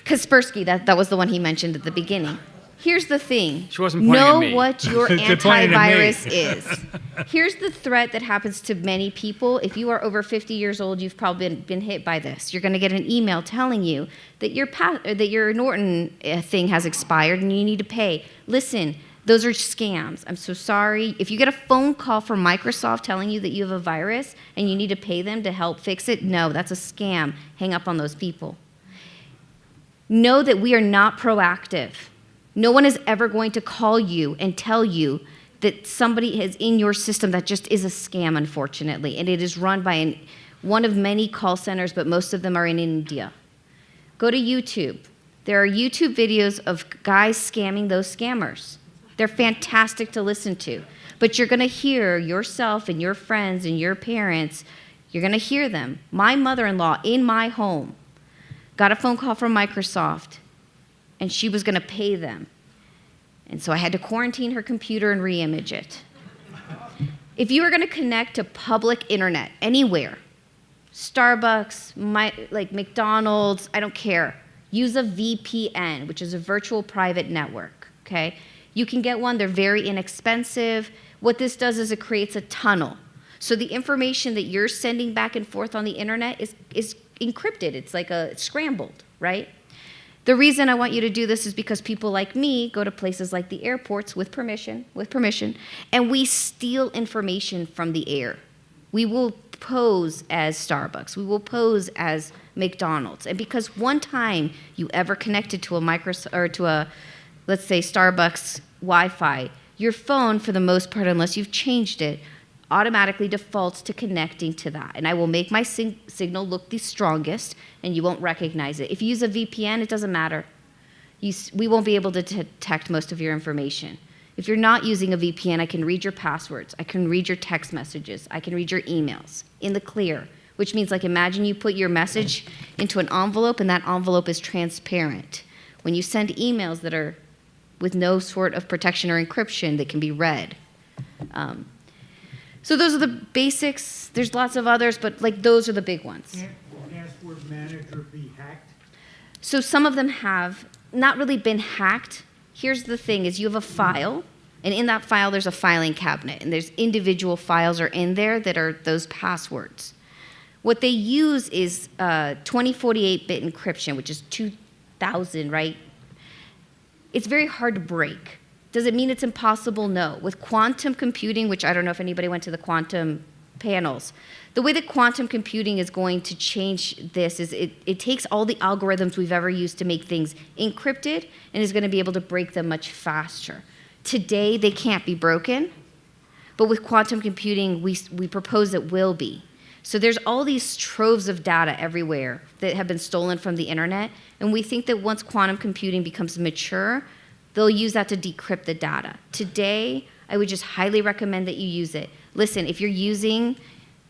Kaspersky, that was the one he mentioned at the beginning. Here's the thing. She wasn't pointing at me. Know what your antivirus is. Here's the threat that happens to many people. If you are over 50 years old, you've probably been hit by this. You're going to get an email telling you that your Norton thing has expired and you need to pay. Listen, those are scams. I'm so sorry. If you get a phone call from Microsoft telling you that you have a virus and you need to pay them to help fix it, no, that's a scam. Hang up on those people. Know that we are not proactive. No one is ever going to call you and tell you that somebody is in your system that just is a scam, unfortunately. And it is run by one of many call centers, but most of them are in India. Go to YouTube. There are YouTube videos of guys scamming those scammers. They're fantastic to listen to. But you're going to hear yourself and your friends and your parents, you're going to hear them. My mother-in-law in my home got a phone call from Microsoft, and she was going to pay them. And so I had to quarantine her computer and re-image it. If you are going to connect to public internet anywhere, Starbucks, like McDonald's, I don't care, use a VPN, which is a virtual private network, okay? You can get one. They're very inexpensive. What this does is it creates a tunnel. So the information that you're sending back and forth on the internet is encrypted. It's like it's scrambled, right? The reason I want you to do this is because people like me go to places like the airports with permission, and we steal information from the air. We will pose as Starbucks. We will pose as McDonald's. And because one time you ever connected to let's say Starbucks Wi-Fi, your phone, for the most part, unless you've changed it, automatically defaults to connecting to that. And I will make my signal look the strongest, and you won't recognize it. If you use a VPN, it doesn't matter. We won't be able to detect most of your information. If you're not using a VPN, I can read your passwords. I can read your text messages. I can read your emails in the clear, which means, like, imagine you put your message into an envelope, and that envelope is transparent. When you send emails that are with no sort of protection or encryption, that can be read. So those are the basics. There's lots of others, but like those are the big ones. Can't the password manager be hacked? So some of them have not really been hacked. Here's the thing is you have a file, and in that file there's a filing cabinet, and there's individual files are in there that are those passwords. What they use is 2048-bit encryption, which is 2000, right? It's very hard to break. Does it mean it's impossible? No. With quantum computing, which I don't know if anybody went to the quantum panels, the way that quantum computing is going to change this is it takes all the algorithms we've ever used to make things encrypted and is going to be able to break them much faster. Today, they can't be broken, but with quantum computing, we propose it will be. So there's all these troves of data everywhere that have been stolen from the internet, and we think that once quantum computing becomes mature, they'll use that to decrypt the data. Today, I would just highly recommend that you use it. Listen, if you're using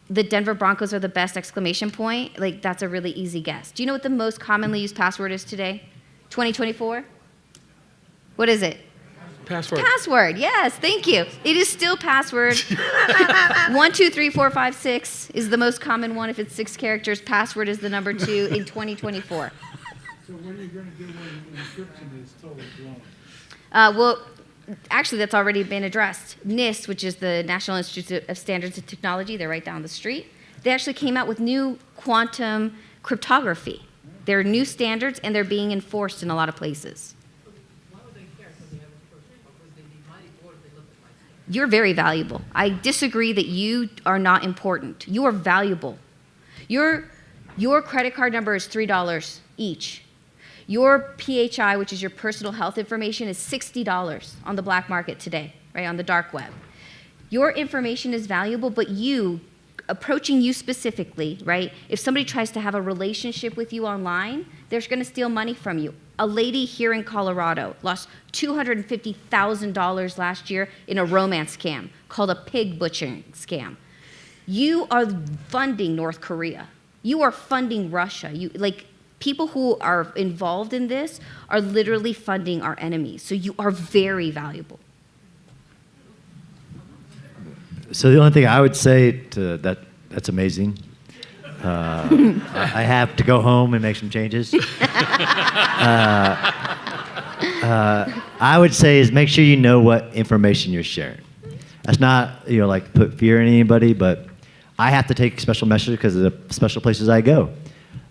the Denver Broncos are the best exclamation point, like that's a really easy guess. Do you know what the most commonly used password is today? 2024? What is it? Password. Password, yes, thank you. It is still password. 1, 2, 3, 4, 5, 6 is the most common one. If it's 6 characters, password is the number 2 in 2024. So when are you going to do when encryption is totally blown? Well, actually, that's already been addressed. NIST, which is the National Institute of Standards and Technology, they're right down the street. They actually came out with new quantum cryptography. There are new standards, and they're being enforced in a lot of places. You're very valuable. I disagree that you are not important. You are valuable. Your credit card number is $3 each. Your PHI, which is your personal health information, is $60 on the black market today, right, on the dark web. Your information is valuable, but approaching you specifically, right, if somebody tries to have a relationship with you online, they're going to steal money from you. A lady here in Colorado lost $250,000 last year in a romance scam called a pig butchering scam. You are funding North Korea. You are funding Russia. People who are involved in this are literally funding our enemies. So you are very valuable. So the only thing I would say to that's amazing. I have to go home and make some changes. I would say is make sure you know what information you're sharing. That's not like put fear in anybody, but I have to take special measures because of the special places I go.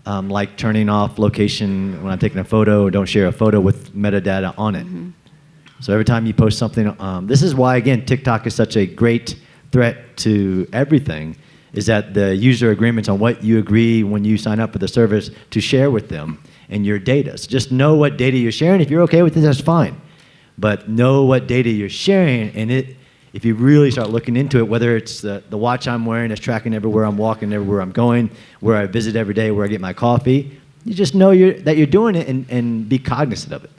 Like turning off location when I'm taking a photo. Don't share a photo with metadata on it. Mm-hmm. So every time you post something, this is why, again, TikTok is such a great threat to everything, is that the user agreements on what you agree when you sign up for the service to share with them and your data. So just know what data you're sharing. If you're okay with it, that's fine. But know what data you're sharing, and if you really start looking into it, whether it's the watch I'm wearing is tracking everywhere I'm walking, everywhere I'm going, where I visit every day, where I get my coffee, you just know that you're doing it and be cognizant of it.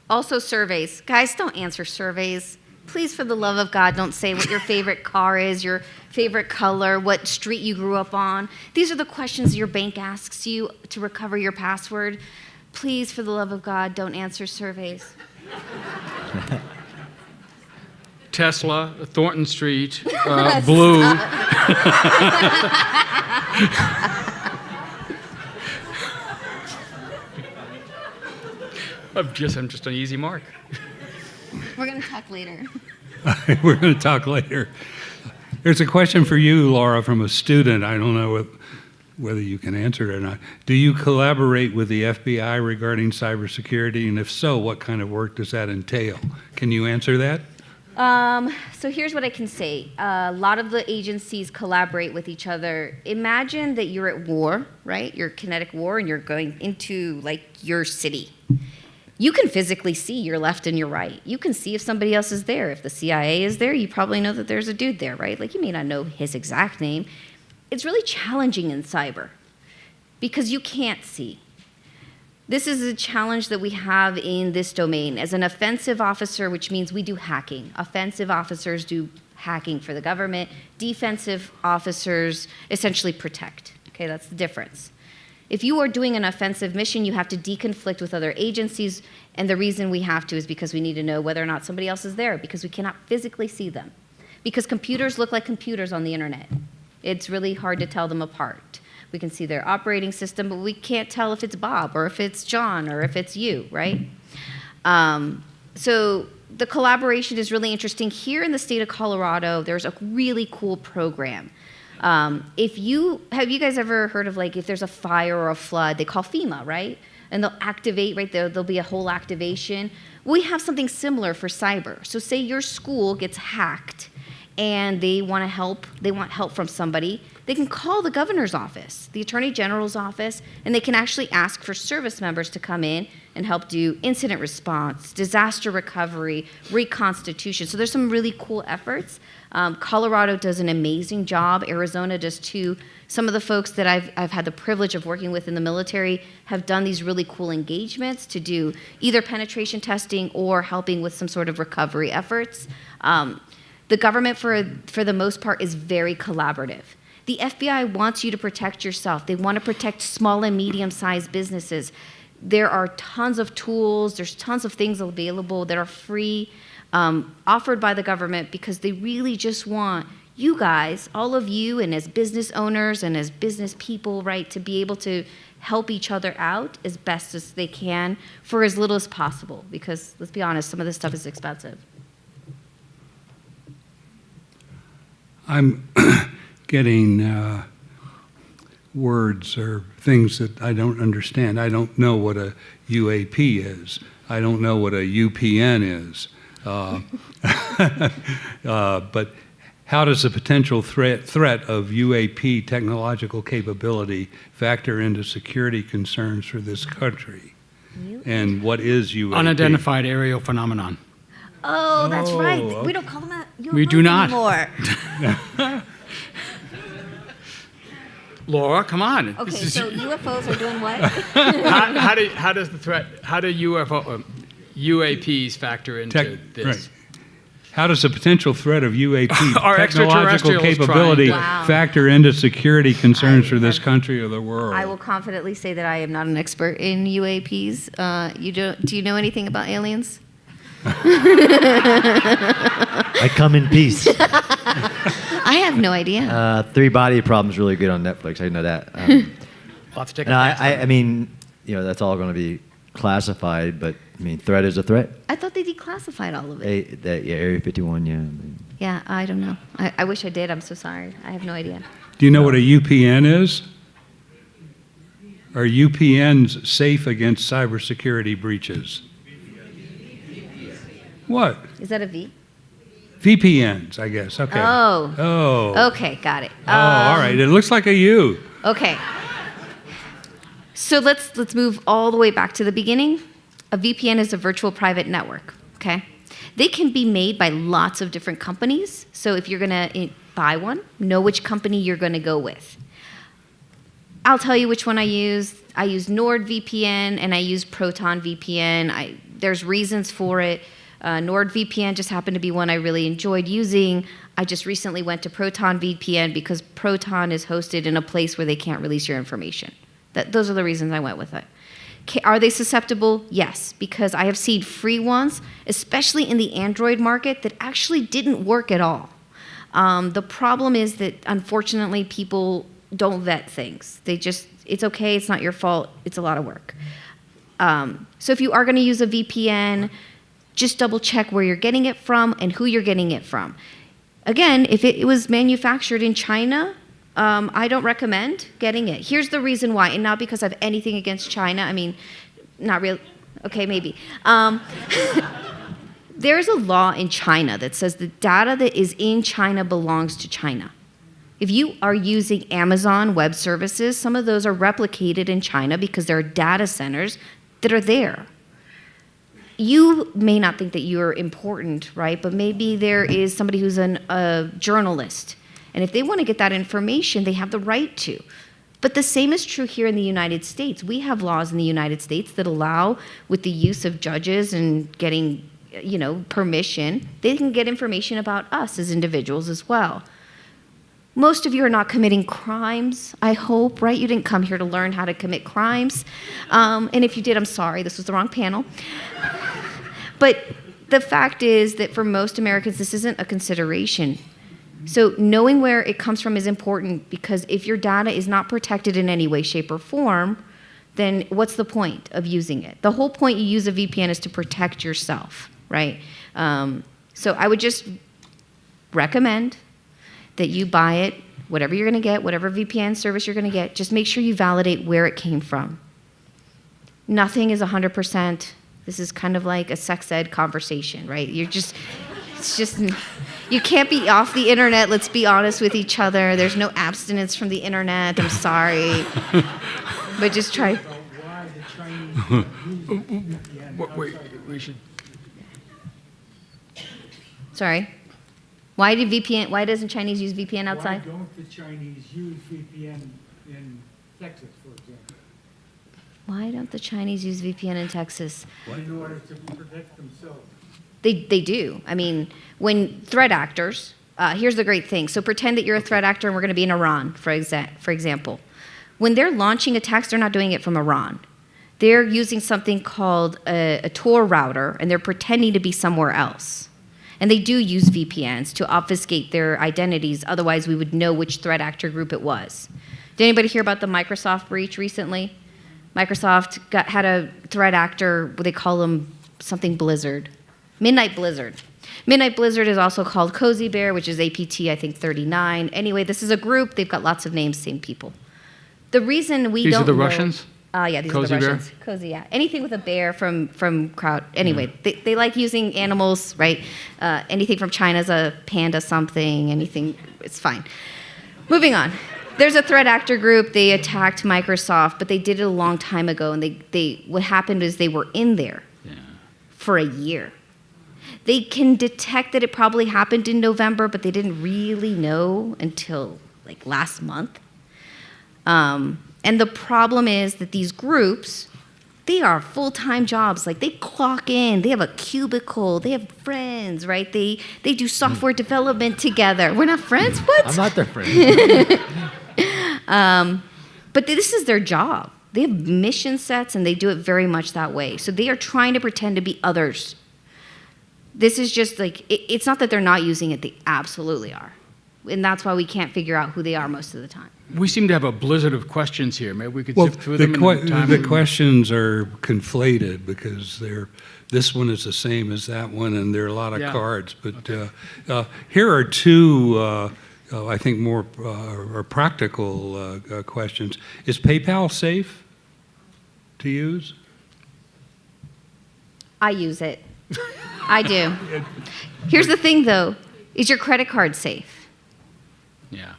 Also surveys. Guys, don't answer surveys. Please, for the love of God, don't say what your favorite car is, your favorite color, what street you grew up on. These are the questions your bank asks you to recover your password. Please, for the love of God, don't answer surveys. Tesla, Thornton Street, blue. I'm just an easy mark. We're going to talk later. We're going to talk later. There's a question for you, Laura, from a student. I don't know whether you can answer it or not. Do you collaborate with the FBI regarding cybersecurity? And if so, what kind of work does that entail? Can you answer that? So here's what I can say. A lot of the agencies collaborate with each other. Imagine that you're at war, right? You're kinetic war, and you're going into, your city. You can physically see your left and your right. You can see if somebody else is there. If the CIA is there, you probably know that there's a dude there, right? You may not know his exact name. It's really challenging in cyber because you can't see. This is a challenge that we have in this domain. As an offensive officer, which means we do hacking. Offensive officers do hacking for the government. Defensive officers essentially protect. Okay, that's the difference. If you are doing an offensive mission, you have to deconflict with other agencies, and the reason we have to is because we need to know whether or not somebody else is there, because we cannot physically see them. Because computers look like computers on the internet. It's really hard to tell them apart. We can see their operating system, but we can't tell if it's Bob or if it's John or if it's you, right? So the collaboration is really interesting. Here in the state of Colorado, there's a really cool program. Have you guys ever heard of if there's a fire or a flood, they call FEMA, right? And they'll activate, right? There'll be a whole activation. We have something similar for cyber. So say your school gets hacked and they want help from somebody, they can call the governor's office, the attorney general's office, and they can actually ask for service members to come in and help do incident response, disaster recovery, reconstitution. So there's some really cool efforts. Colorado does an amazing job. Arizona does too. Some of the folks that I've had the privilege of working with in the military have done these really cool engagements to do either penetration testing or helping with some sort of recovery efforts. The government, for the most part, is very collaborative. The FBI wants you to protect yourself. They want to protect small and medium-sized businesses. There are tons of tools. There's tons of things available that are free, offered by the government because they really just want you guys, all of you, and as business owners and as business people, right, to be able to help each other out as best as they can for as little as possible, because let's be honest, some of this stuff is expensive. I'm getting words or things that I don't understand. I don't know what a UAP is. I don't know what a UPN is. But how does the potential threat of UAP technological capability factor into security concerns for this country? And what is UAP? Unidentified aerial phenomenon. Oh, that's right. Oh, We don't call them that UFOs We do not. anymore. Laura, come on. Okay, This is- so UFOs are doing what? how do UAPs factor into this? Right. How does the potential threat of UAP Our technological extraterrestrials capability trying to- Wow. factor into security concerns for this country or the world? I will confidently say that I am not an expert in UAPs. Do you know anything about aliens? I come in peace. I have no idea. Three Body Problem's really good on Netflix. I know that. We'll have to take a And pass. I mean, that's all going to be classified, but I mean, threat is a threat. I thought they declassified all of it. Area 51, yeah. Yeah, I don't know. I wish I did. I'm so sorry. I have no idea. Do you know what a UPN is? Are UPNs safe against cybersecurity breaches? What? Is that a V? VPNs, I guess. Okay. Oh. Oh. Okay, got it. Oh, all right. It looks like a U. Okay. So let's move all the way back to the beginning. A VPN is a virtual private network, okay? They can be made by lots of different companies. So if you're going to buy one, know which company you're going to go with. I'll tell you which one I use. I use NordVPN and I use Proton VPN. There's reasons for it. NordVPN just happened to be one I really enjoyed using. I just recently went to Proton VPN because Proton is hosted in a place where they can't release your information. Those are the reasons I went with it. Are they susceptible? Yes, because I have seen free ones, especially in the Android market, that actually didn't work at all. The problem is that, unfortunately, people don't vet things. It's okay, it's not your fault, it's a lot of work. So if you are going to use a VPN, just double check where you're getting it from and who you're getting it from. Again, if it was manufactured in China, I don't recommend getting it. Here's the reason why, and not because I have anything against China. I mean, not real. Okay, maybe. There's a law in China that says the data that is in China belongs to China. If you are using Amazon Web Services, some of those are replicated in China because there are data centers that are there. You may not think that you're important, right? But maybe there is somebody who's a journalist. And if they want to get that information, they have the right to. But the same is true here in the United States. We have laws in the United States that allow, with the use of judges and getting, permission, they can get information about us as individuals as well. Most of you are not committing crimes, I hope, right? You didn't come here to learn how to commit crimes. And if you did, I'm sorry, this was the wrong panel. But the fact is that for most Americans, this isn't a consideration. So knowing where it comes from is important, because if your data is not protected in any way, shape, or form, then what's the point of using it? The whole point you use a VPN is to protect yourself, right? So I would just recommend that you buy it, whatever you're going to get, whatever VPN service you're going to get, just make sure you validate where it came from. Nothing is 100%. This is kind of like a sex ed conversation, right? You can't be off the internet, let's be honest with each other. There's no abstinence from the internet, I'm sorry. But just try. Why the Chinese use VPN Wait, outside of we should. Sorry. Why doesn't Chinese use VPN outside? Why don't the Chinese use VPN in Texas, for example, Why don't the Chinese use VPN in Texas? in order to protect themselves? They do. I mean, when threat actors, here's the great thing. So pretend that you're a threat actor and we're going to be in Iran, for example. When they're launching attacks, they're not doing it from Iran. They're using something called a Tor router, and they're pretending to be somewhere else. And they do use VPNs to obfuscate their identities. Otherwise, we would know which threat actor group it was. Did anybody hear about the Microsoft breach recently? Microsoft had a threat actor, they call them something Blizzard. Midnight Blizzard. Midnight Blizzard is also called Cozy Bear, which is APT, I think, 39. Anyway, this is a group. They've got lots of names, same people. The reason we These don't are the know, Russians? Yeah, these Cozy are the Bear? Russians. Cozy, yeah. Anything with a bear from crowd. Anyway, they like using animals, right? Anything from China's a panda something, anything, it's fine. Moving on. There's a threat actor group. They attacked Microsoft, but they did it a long time ago. And what happened is they were in there for a year. They can detect that it probably happened in November, but they didn't really know until like last month. And the problem is that these groups, they are full-time jobs. Like they clock in, they have a cubicle, they have friends, right? They do software development together. We're not friends? What? I'm not their friend. But this is their job. They have mission sets and they do it very much that way. So they are trying to pretend to be others. This is just like, it's not that they're not using it, they absolutely are. And that's why we can't figure out who they are most of the time. We seem to have a blizzard of questions here. Maybe we could Well, zip through them. the questions are conflated because this one is the same as that one, and there are a lot of cards. But here are two, I think, more or practical questions. Is PayPal safe to use? I use it. I do. Here's the thing, though. Is your credit card safe? Yeah.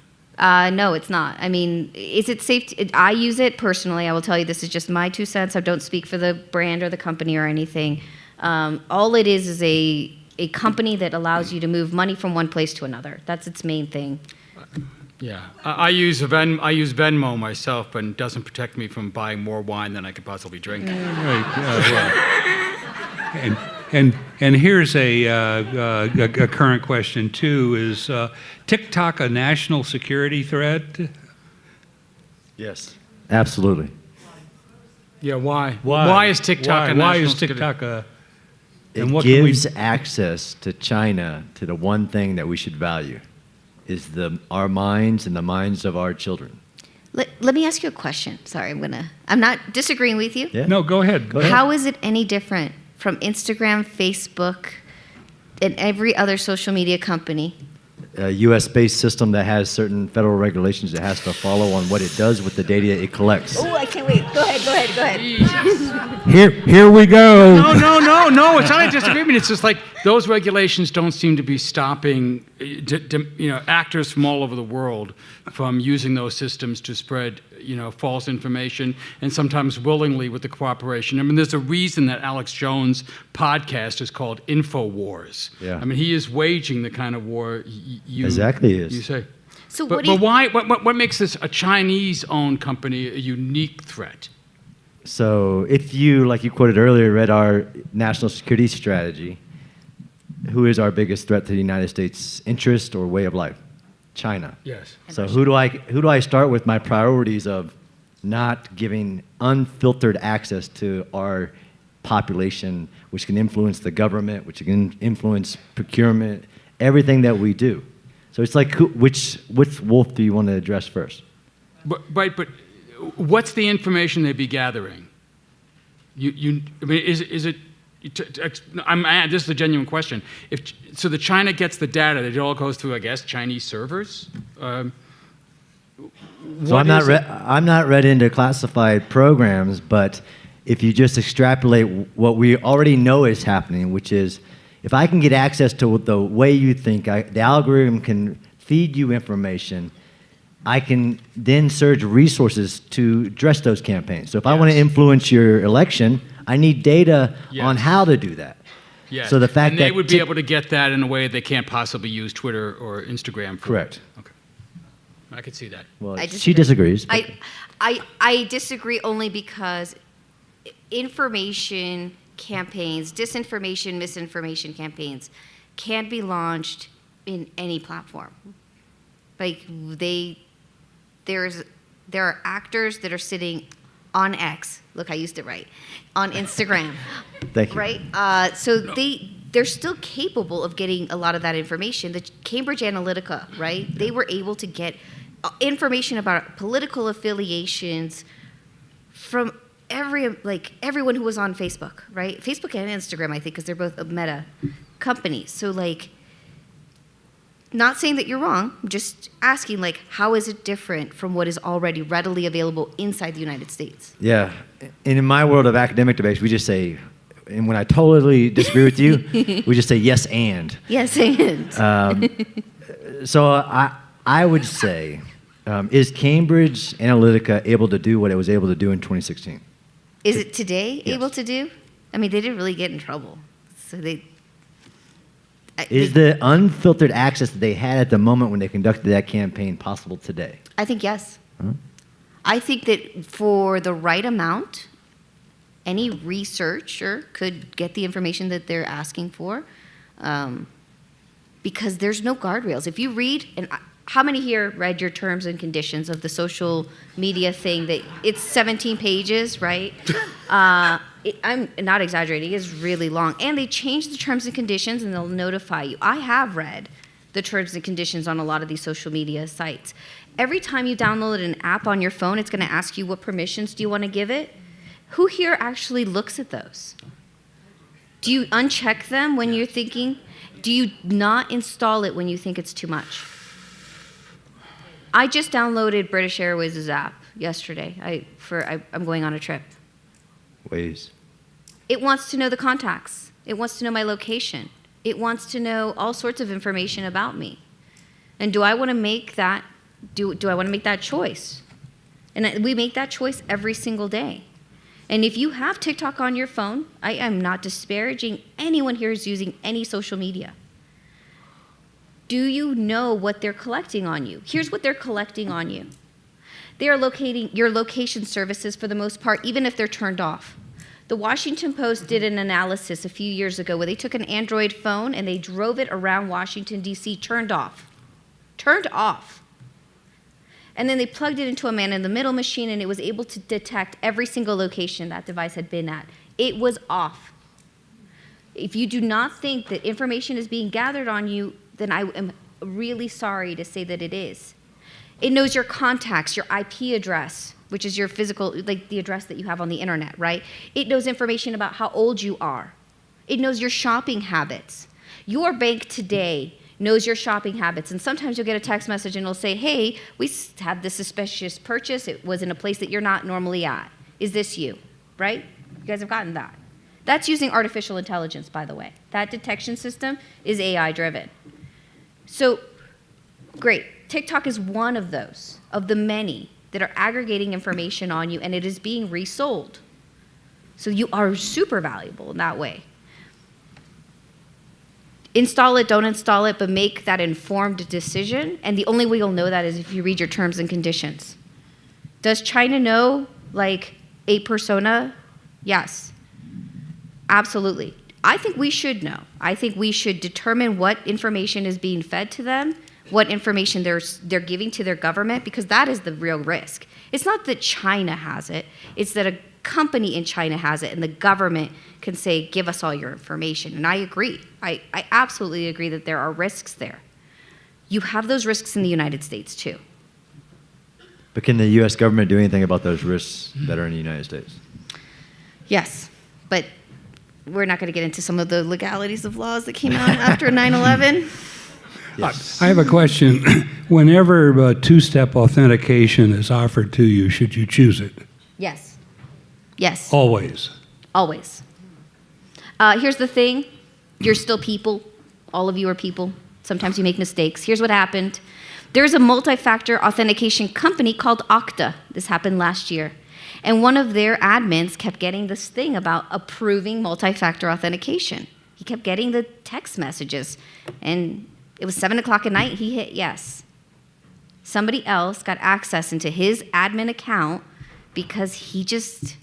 No, it's not. I mean, is it safe? I use it personally. I will tell you, this is just my 2 cents. I don't speak for the brand or the company or anything. All it is a company that allows you to move money from one place to another. That's its main thing. Yeah. I use Venmo myself, but it doesn't protect me from buying more wine than I could possibly drink. Right. And here's a current question too: is TikTok a national security threat? Yes, absolutely. Yeah. Why? Why is TikTok a national Why is security? TikTok It gives access to China to the one thing that we should value, is our minds and the minds of our children. Let me ask you a question. Sorry, I'm not disagreeing with you. Yeah. No, go ahead. How is it any different from Instagram, Facebook, and every other social media company? A U.S.-based system that has certain federal regulations it has to follow on what it does with the data it collects. Oh, I can't wait. Go ahead. Here we go. No. It's not a disagreement. It's just like those regulations don't seem to be stopping, actors from all over the world from using those systems to spread, false information, and sometimes willingly with the cooperation. I mean, there's a reason that Alex Jones' podcast is called InfoWars. Yeah. I mean, he is waging the kind of war you say. So But why? What makes this a Chinese-owned company a unique threat? So if you, like you quoted earlier, read our national security strategy, who is our biggest threat to the United States' interest or way of life? China. Yes. So who do I start with my priorities of not giving unfiltered access to our population, which can influence the government, which can influence procurement, everything that we do. So it's like, which wolf do you want to address first? But what's the information they'd be gathering? Is it? This is a genuine question. So the China gets the data, it all goes through, I guess, Chinese servers. So I'm not read into classified programs, but if you just extrapolate what we already know is happening, which is if I can get access to the way you think, the algorithm can feed you information, I can then surge resources to address those campaigns. So if I want to influence your election, I need data on how to do that. Yes. So the fact and they that would be able to get that in a way they can't possibly use Twitter or Instagram for. Correct. Okay. I could see that. Well, I she disagrees. I disagree only because information campaigns, disinformation, misinformation campaigns can be launched in any platform. Like there are actors that are sitting on X. Look, I used it right. On Instagram. Thank you. Right? So they're still capable of getting a lot of that information. The Cambridge Analytica, right? They were able to get information about political affiliations from everyone who was on Facebook, right? Facebook and Instagram, I think, because they're both Meta companies. So like, not saying that you're wrong, just asking like, how is it different from what is already readily available inside the United States? Yeah. And in my world of academic debates, we just say, and when I totally disagree with you, we just say yes and. Yes, and. So I would say, is Cambridge Analytica able to do what it was able to do in 2016? Is it today Yes. able to do? I mean, they didn't really get in trouble. So Is the unfiltered access that they had at the moment when they conducted that campaign possible today? I think yes. Huh? I think that for the right amount, any researcher could get the information that they're asking for, because there's no guardrails. If you read, and how many here read your terms and conditions of the social media thing? That it's 17 pages, right? I'm not exaggerating. It is really long, and they change the terms and conditions, and they'll notify you. I have read the terms and conditions on a lot of these social media sites. Every time you download an app on your phone, it's going to ask you what permissions do you want to give it. Who here actually looks at those? Do you uncheck them when you're thinking? Do you not install it when you think it's too much? I just downloaded British Airways' app yesterday. I'm going on a trip. Ways. It wants to know the contacts. It wants to know my location. It wants to know all sorts of information about me. And do I want to make that? Do I want to make that choice? And we make that choice every single day. And if you have TikTok on your phone, I am not disparaging anyone here who's using any social media. Do you know what they're collecting on you? Here's what they're collecting on you. They are locating your location services for the most part, even if they're turned off. The Washington Post did an analysis a few years ago where they took an Android phone and they drove it around Washington, D.C., turned off. Turned off. And then they plugged it into a man-in-the-middle machine, and it was able to detect every single location that device had been at. It was off. If you do not think that information is being gathered on you, then I am really sorry to say that it is. It knows your contacts, your IP address, which is your physical, like the address that you have on the internet, right? It knows information about how old you are. It knows your shopping habits. Your bank today knows your shopping habits. And sometimes you'll get a text message and it'll say, hey, we had this suspicious purchase. It was in a place that you're not normally at. Is this you? Right? You guys have gotten that. That's using artificial intelligence, by the way. That detection system is AI driven. So, great. TikTok is one of those, of the many that are aggregating information on you, and it is being resold. So you are super valuable in that way. Install it, don't install it, but make that informed decision. And the only way you'll know that is if you read your terms and conditions. Does China know, like, a persona? Yes. Absolutely. I think we should know. I think we should determine what information is being fed to them, what information they're giving to their government, because that is the real risk. It's not that China has it. It's that a company in China has it, and the government can say, give us all your information. And I agree. I absolutely agree that there are risks there. You have those risks in the United States, too. But can the U.S. government do anything about those risks that are in the United States? Yes, but we're not going to get into some of the legalities of laws that came out after 9/11. Yes. I have a question. Whenever two-step authentication is offered to you, should you choose it? Yes. Yes. Always. Always. Here's the thing. You're still people. All of you are people. Sometimes you make mistakes. Here's what happened. There's a multi-factor authentication company called Okta. This happened last year. And one of their admins kept getting this thing about approving multi-factor authentication. He kept getting the text messages. And it was 7 o'clock at night. He hit yes. Somebody else got access into his admin account because he just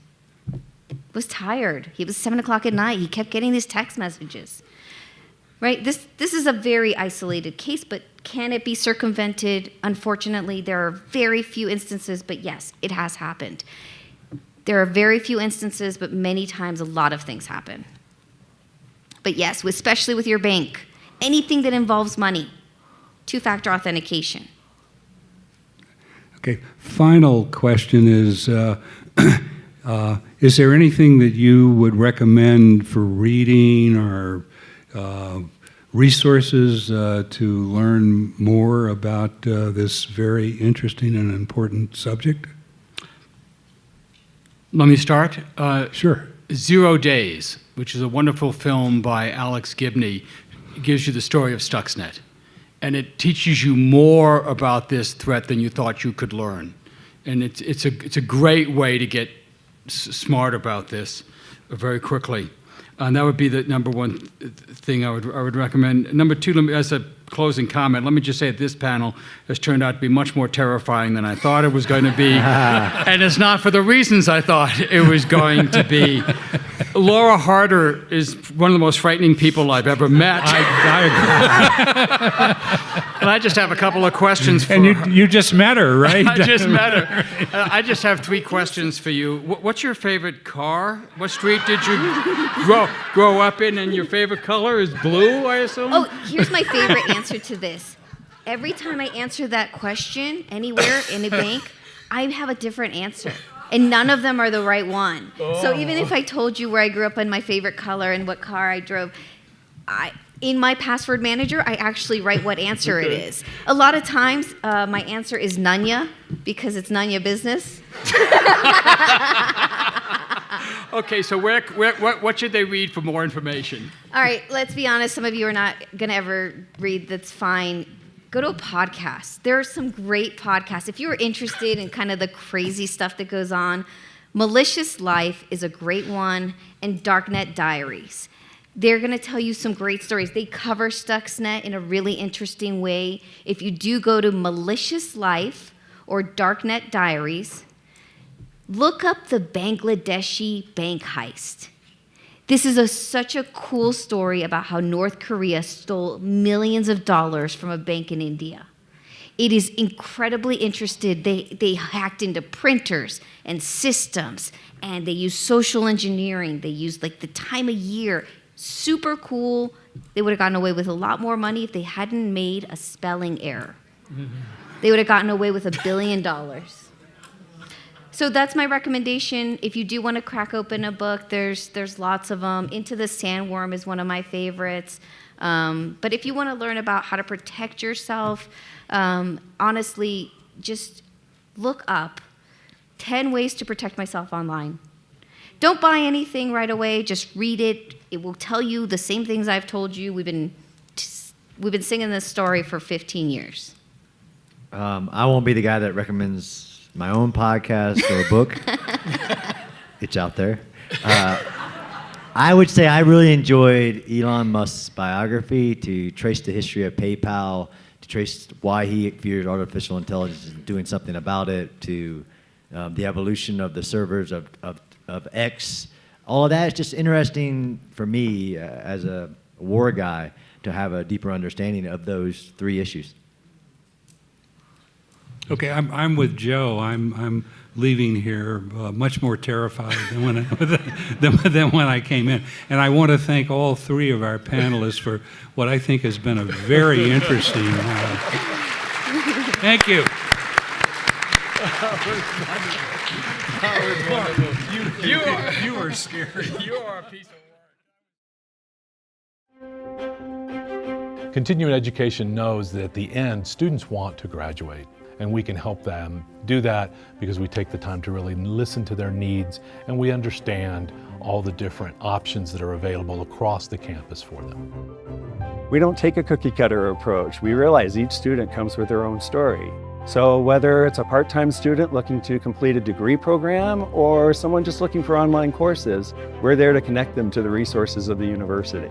was tired. It was 7 o'clock at night. He kept getting these text messages. Right? This is a very isolated case, but can it be circumvented? Unfortunately, there are very few instances, but yes, it has happened. There are very few instances, but many times a lot of things happen. But yes, especially with your bank, anything that involves money, two-factor authentication. Okay. Final question is, Is there anything that you would recommend for reading or resources to learn more about this very interesting and important subject? Let me start. Sure. 0 Days, which is a wonderful film by Alex Gibney, gives you the story of Stuxnet. And it teaches you more about this threat than you thought you could learn. And it's a great way to get smart about this very quickly. And that would be the number one thing I would recommend. Number two, as a closing comment, let me just say that this panel has turned out to be much more terrifying than I thought it was going to be. And it's not for the reasons I thought it was going to be. Laura Harder is one of the most frightening people I've ever met. And I just have a couple of questions for her. And you just met her, right? I just met her. I just have 3 questions for you. What's your favorite car? What street did you grow up in, and your favorite color is blue, I assume? Oh, here's my favorite answer to this. Every time I answer that question anywhere in a bank, I have a different answer. And none of them are the right one. So even if I told you where I grew up and my favorite color and what car I drove, in my password manager, I actually write what answer it is. A lot of times, my answer is Nunya, because it's Nunya business. Okay, so what should they read for more information? All right, let's be honest. Some of you are not going to ever read. That's fine. Go to a podcast. There are some great podcasts. If you're interested in kind of the crazy stuff that goes on, Malicious Life is a great one, and Darknet Diaries. They're going to tell you some great stories. They cover Stuxnet in a really interesting way. If you do go to Malicious Life or Darknet Diaries, look up the Bangladeshi bank heist. This is such a cool story about how North Korea stole millions of dollars from a bank in India. It is incredibly interesting. They hacked into printers and systems, and they used social engineering. They used the time of year. Super cool. They would have gotten away with a lot more money if they hadn't made a spelling error. They would have gotten away with $1 billion. So that's my recommendation. If you do want to crack open a book, there's lots of them. Into the Sandworm is one of my favorites. But if you want to learn about how to protect yourself, honestly, just look up 10 ways to protect myself online. Don't buy anything right away. Just read it. It will tell you the same things I've told you. We've been singing this story for 15 years. I won't be the guy that recommends my own podcast or book. It's out there. I would say I really enjoyed Elon Musk's biography, to trace the history of PayPal, to trace why he feared artificial intelligence and doing something about it, to the evolution of the servers of X. All of that is just interesting for me as a war guy to have a deeper understanding of those 3 issues. Okay, I'm with Joe. I'm leaving here much more terrified than when I came in. And I want to thank all 3 of our panelists for what I think has been a very interesting. Thank you. You are scary. You are a piece of work. Continuing education knows that at the end, students want to graduate. And we can help them do that because we take the time to really listen to their needs, and we understand all the different options that are available across the campus for them. We don't take a cookie cutter approach. We realize each student comes with their own story. So whether it's a part-time student looking to complete a degree program or someone just looking for online courses, we're there to connect them to the resources of the university.